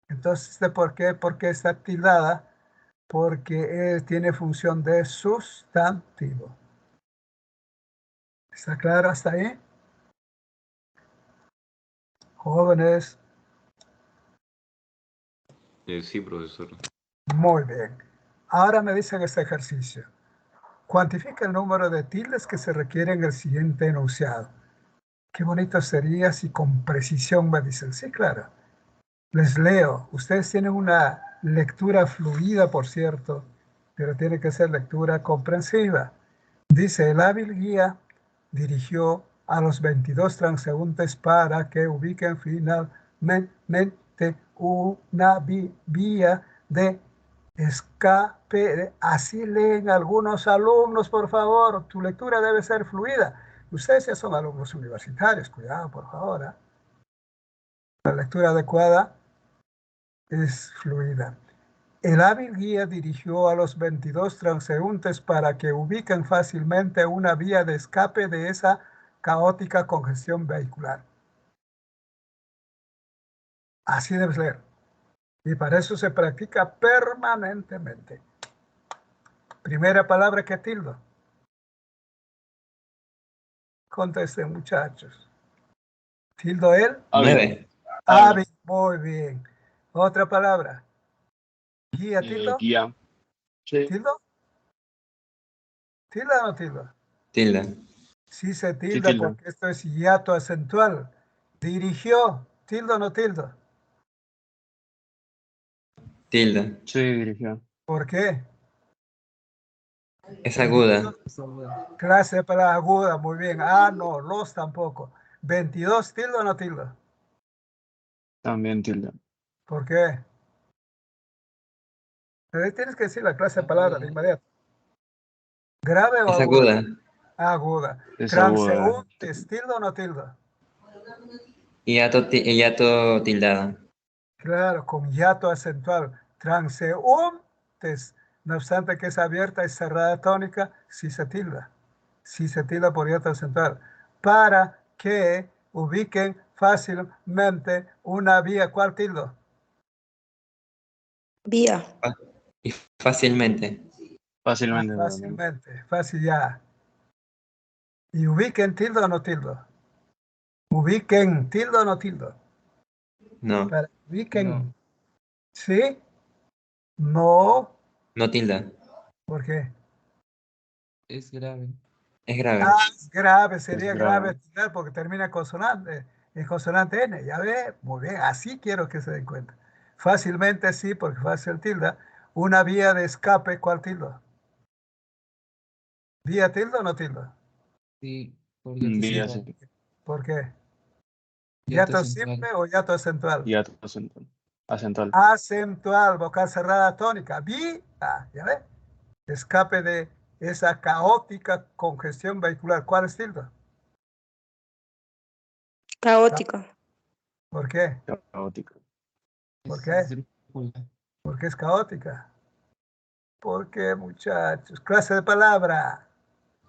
A: Entonces, ¿de por qué está tildada? Porque tiene función de sustantivo. ¿Está claro hasta ahí? Jóvenes,
H: Sí, profesor.
A: muy bien. Ahora me dicen este ejercicio. Cuantifica el número de tildes que se requiere en el siguiente enunciado. Qué bonito sería si con precisión me dicen. Sí, claro. Les leo. Ustedes tienen una lectura fluida, por cierto, pero tiene que ser lectura comprensiva. Dice, el hábil guía dirigió a los 22 transeúntes para que ubiquen finalmente una vía de escape. Así leen algunos alumnos, por favor. Tu lectura debe ser fluida. Ustedes ya son alumnos universitarios, cuidado, por favor. La lectura adecuada es fluida. El hábil guía dirigió a los 22 transeúntes para que ubiquen fácilmente una vía de escape de esa caótica congestión vehicular. Así debe ser. Y para eso se practica permanentemente. Primera palabra que tildo. Contesten, muchachos. Tildo él.
C: Hábil.
G: 9.
A: Hábil. Muy bien. Otra palabra. Guía, tildo.
C: Guía. Sí.
A: ¿Tildo? ¿Tilda o no tilda?
G: Tilda.
A: Sí se
C: Sí,
A: tilda
C: tilda.
A: porque esto es hiato acentual. Dirigió. ¿Tildo o no tildo?
G: Tilda.
C: Sí, dirigió.
A: ¿Por qué?
G: Es aguda.
A: Clase de palabra aguda, muy bien. Ah, no, los tampoco. 22, ¿tildo o no tildo?
C: También tilda.
A: ¿Por qué? Pero tienes que decir la clase de palabra de inmediato. ¿Grave o
G: Es
A: aguda?
G: aguda.
A: Aguda.
C: Es aguda.
A: Transeúntes, ¿tildo o no tildo?
G: Hiato tildada.
A: Claro, con hiato acentual. Transeúntes. No obstante que es abierta y cerrada tónica, sí se tilda. Sí se tilda por hiato acentual. Para que ubiquen fácilmente una vía. ¿Cuál tildo?
D: Vía.
G: Y fácilmente.
C: Fácilmente también.
A: Fácilmente, fácil ya. ¿Y ubiquen tildo o no tildo? Ubiquen tildo o no tildo.
G: No.
A: Para ubiquen,
E: No.
A: ¿Sí? No.
G: No tilda.
A: ¿Por qué?
E: Es grave.
G: Es grave.
A: Ah, es grave,
C: Es
A: sería grave
C: grave.
A: tildar porque termina en consonante N. Ya ve, muy bien, así quiero que se den cuenta. Fácilmente sí, porque fácil tilda. Una vía de escape, ¿cuál tilda? ¿Vía tilda o no tilda?
E: Sí, por
C: Un
E: hiato
C: día
A: Sí,
C: así.
E: central.
A: ¿por qué?
E: Hiato
A: ¿Hiato
E: central.
A: simple o hiato acentual?
C: Y acentual. Acentual.
A: Acentual, vocal cerrada tónica. Vía, ya ve, escape de esa caótica congestión vehicular. ¿Cuál es tilda?
I: Caótica.
A: ¿Por qué?
C: Caótico.
A: ¿Por
E: Es
A: qué?
E: esdrújula.
A: Porque es caótica. ¿Por qué, muchachos? Clase de palabra.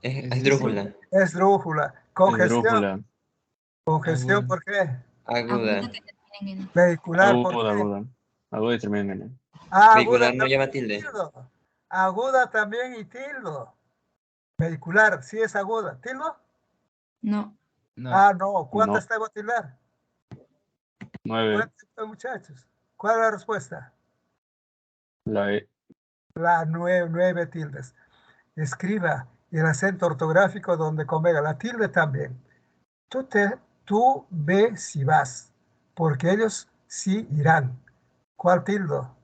G: Es
E: Esdrújula.
G: esdrújula.
A: Esdrújula. Congestión.
C: Esdrújula.
A: Congestión,
E: Aguda.
A: ¿por qué?
G: Aguda.
D: Aguda que terminen en.
A: Vehicular, ¿por
C: Aguda,
A: qué?
C: aguda. Aguda y termina en N.
A: Aguda
G: Vehicular no
A: también
G: lleva
A: y
G: tilde.
A: tildo. Aguda también y tildo. Vehicular, sí es aguda. ¿Tildo?
D: No.
E: No.
A: No.
C: No.
A: ¿Cuántas debo tildar?
C: 9.
A: Cuéntenme, muchachos. ¿Cuál es la respuesta?
C: La E.
A: La 9 tildes. Escriba el acento ortográfico donde convenga. La tilde también. Tú ve si vas, porque ellos sí irán. ¿Cuál tildo?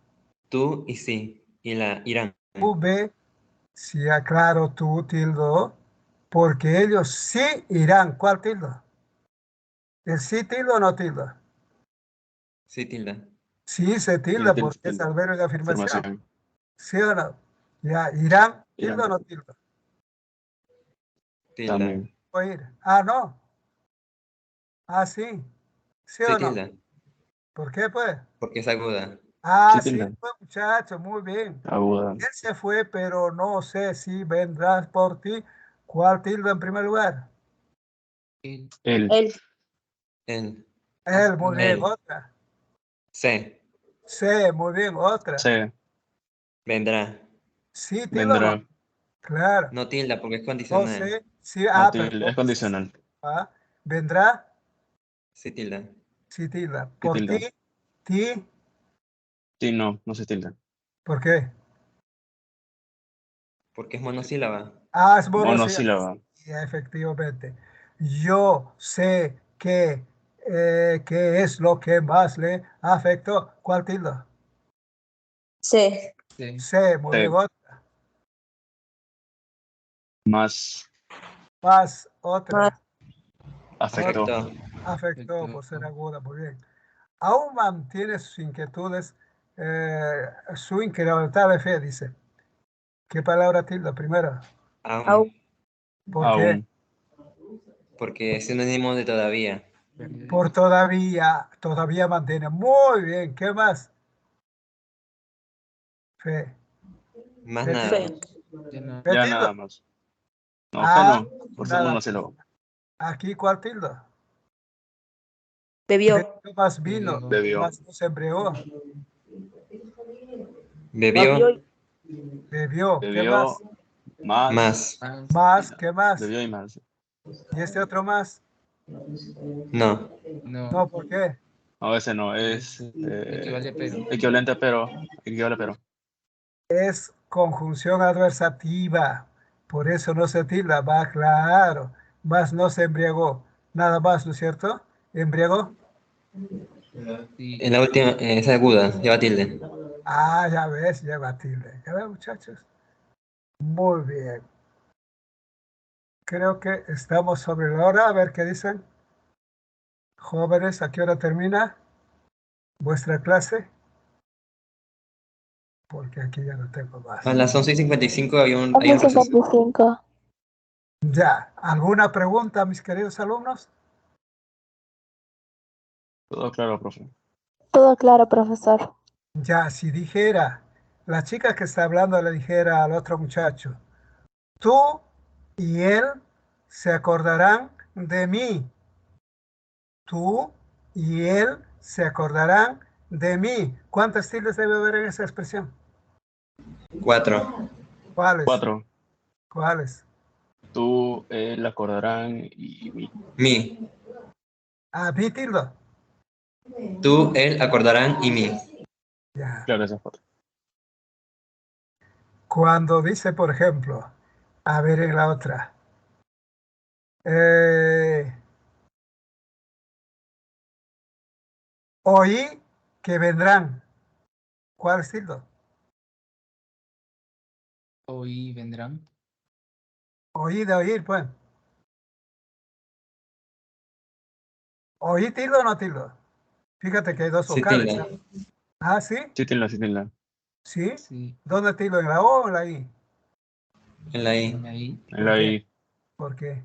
G: Tú y sí. Y la irán.
A: Tú ve si aclaro tú tildo, porque ellos sí irán. ¿Cuál tildo? ¿El sí tildo o no tildo?
G: Sí tilda.
A: Sí se
C: Y
A: tilda porque es
C: tilde.
A: adverbio de afirmación.
C: Afirmación.
A: ¿Sí o no? Ya, irán, tildo o
C: Irán.
A: no tildo.
G: Tilda.
C: También.
A: O ir. No. Sí. ¿Sí
G: Sí
A: o no?
G: tilda.
A: ¿Por qué, pues?
G: Porque es aguda.
C: Sí,
A: Sí,
C: tilde.
A: pues, muchacho, muy bien.
C: Aguda.
A: Él se fue, pero no sé si vendrás por ti. ¿Cuál tilde en primer lugar?
E: El.
C: El.
I: El.
G: Él.
A: Él, muy bien.
G: Él.
A: Otra.
G: Se.
A: Sí, muy bien. Otra.
C: Se.
G: Vendrá.
A: Sí, tilde o no.
C: Vendrá.
A: Claro.
G: No tilda porque es
A: No
G: condicional.
A: sé. Sí,
C: No tilde.
A: perdón.
C: Es condicional.
A: Vendrá.
G: Sí tilda.
A: Sí, tilde.
C: Sí,
A: Por ti.
C: tilde.
A: Ti.
C: Sí, no. No se tilda.
A: ¿Por qué?
G: Porque es monosílaba.
A: Es monosílabo.
C: Monosílaba.
A: Sí, efectivamente. Yo sé que es lo que más le afectó. ¿Cuál tilde?
I: C.
E: C.
A: Sé, muy bien.
C: Se.
A: Otra.
C: Más.
A: Más. Otra.
C: Afectó.
G: Afectó.
A: Afectó por ser
E: Perfecto.
A: aguda, muy bien. Aún mantiene sus inquietudes, su inquebrantable fe, dice. ¿Qué palabra tilda primero?
G: Aún.
I: Au.
A: ¿Por qué?
C: Aún.
G: Porque es sinónimo de todavía.
A: Por todavía mantiene. Muy bien, ¿qué más? Fe.
G: Más
A: Fe
G: nada.
A: tilda.
I: Fe.
E: Ya no.
A: Fe
C: Ya
A: tilda.
C: nada más. No, fe no. Por ser
A: Nada.
C: monosílabo.
A: Aquí, ¿cuál tilda?
I: Bebió.
A: Bebió más vino,
E: Bebió.
C: Bebió.
A: más no se embriagó.
I: Bebió.
G: Bebió.
A: Bebió, ¿qué
C: Bebió
A: más?
C: más.
G: Más.
E: Más.
A: Más, ¿qué más?
C: Bebió y más.
A: ¿Y este otro más?
G: No.
E: No.
A: No, ¿por qué?
C: A veces no. Es
E: Equivale a pero.
C: equivalente a pero. Equivale a pero.
A: Es conjunción adversativa, por eso no se tilda, va claro, más no se embriagó, nada más, ¿no es cierto? ¿Embriagó?
E: Sí.
G: En la última, es aguda. Lleva tilde.
A: Ya ves, lleva tilde, ya ves, muchachos, muy bien, creo que estamos sobre la hora, a ver qué dicen, jóvenes, ¿a qué hora termina vuestra clase? Porque aquí ya no tengo más.
G: A las 11:55 hay un receso.
B: 11:55.
A: Ya, ¿alguna pregunta, mis queridos alumnos?
C: Todo claro, profe.
B: Todo claro, profesor.
A: Ya, si dijera, la chica que está hablando le dijera al otro muchacho, tú y él se acordarán de mí. Tú y él se acordarán de mí. ¿Cuántas tildes debe haber en esa expresión?
G: 4.
A: ¿Cuáles?
C: 4.
A: ¿Cuáles?
C: Tú, él, acordarán y mí.
G: Mi.
A: Mi tilde.
G: Tú, él, acordarán y mi.
A: Ya.
C: Claro, esa foto.
A: Cuando dice, por ejemplo, a ver en la otra. Oí que vendrán. ¿Cuál es tildo?
E: Hoy vendrán.
A: Oí de oír, pues. ¿Oí tildo o no tildo? Fíjate que hay dos
G: Sí,
A: vocales.
G: tilda.
A: Ah, ¿sí?
C: Sí, tilda, sí, tilda.
A: ¿Sí?
E: Sí.
A: ¿Dónde tildo? ¿En la O o en la I?
G: En la I.
E: Ahí.
C: En la I.
A: ¿Por qué?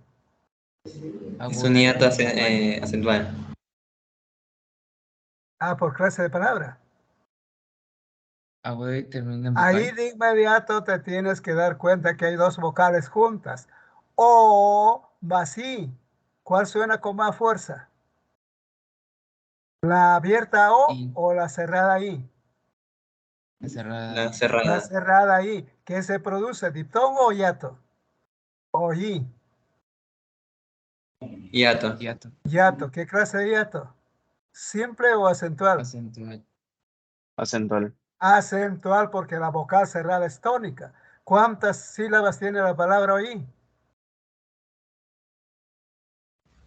G: Es un hiato acentual.
A: Ah, por clase de palabra.
E: Aguda y termina en
A: Ahí
E: vocal.
A: de inmediato te tienes que dar cuenta que hay dos vocales juntas. O más I. ¿Cuál suena con más fuerza? ¿La abierta
E: Y
A: o la cerrada I?
E: cerrada.
G: La
A: La
G: cerrada.
A: cerrada I. ¿Qué se produce? ¿Diptongo o hiato? O I.
G: Hiato.
E: Hiato.
A: Hiato. ¿Qué clase de hiato? ¿Simple o acentual?
E: Acentual.
C: Acentual.
A: Acentual porque la vocal cerrada es tónica. ¿Cuántas sílabas tiene la palabra I?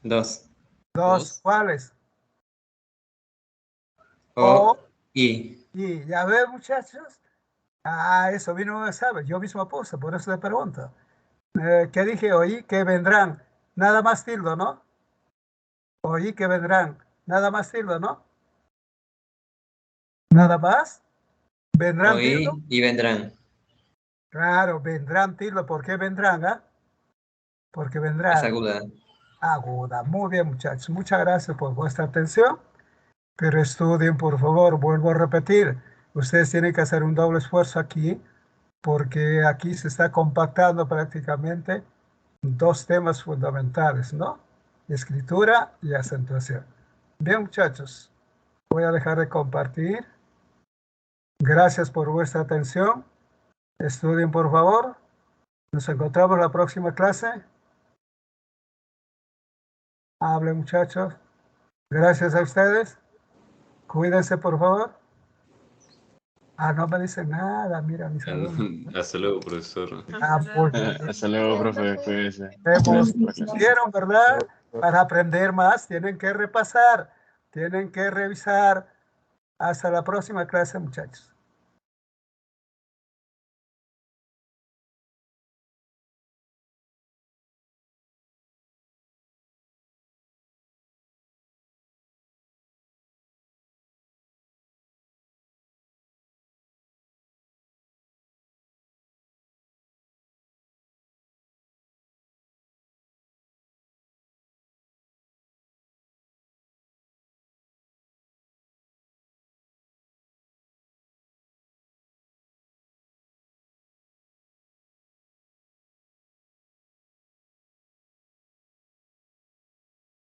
G: 2.
A: Dos. ¿Cuáles?
G: O. I.
A: Y ya ven, muchachos. Ah, eso mismo no sabe. Yo mismo puse, por eso le pregunto. ¿Qué dije? Oí que vendrán. Nada más tildo, ¿no? Oí que vendrán. Nada más tildo, ¿no? Nada más. ¿Vendrán tildo?
G: Oí y vendrán.
A: Claro, vendrán tildo. ¿Por qué vendrán? Ah? Porque
G: Es
A: vendrán.
G: aguda.
A: Aguda. Muy bien, muchachos. Muchas gracias por vuestra atención. Pero estudien, por favor. Vuelvo a repetir. Ustedes tienen que hacer un doble esfuerzo aquí, porque aquí se está compactando prácticamente dos temas fundamentales, ¿no? Escritura y acentuación. Bien, muchachos. Voy a dejar de compartir. Gracias por vuestra atención. Estudien, por favor. Nos encontramos en la próxima clase. Hablen, muchachos. Gracias a ustedes. Cuídense, por favor. Ah, no me dicen nada. Mira, mis alumnos.
H: Hasta luego, profesor.
A: Ah, pues,
C: Hasta luego, profe. Cuídese.
A: hemos,
C: Gracias por la clase.
A: hicieron, ¿verdad? Para aprender más, tienen que repasar, tienen que revisar. Hasta la próxima clase, muchachos.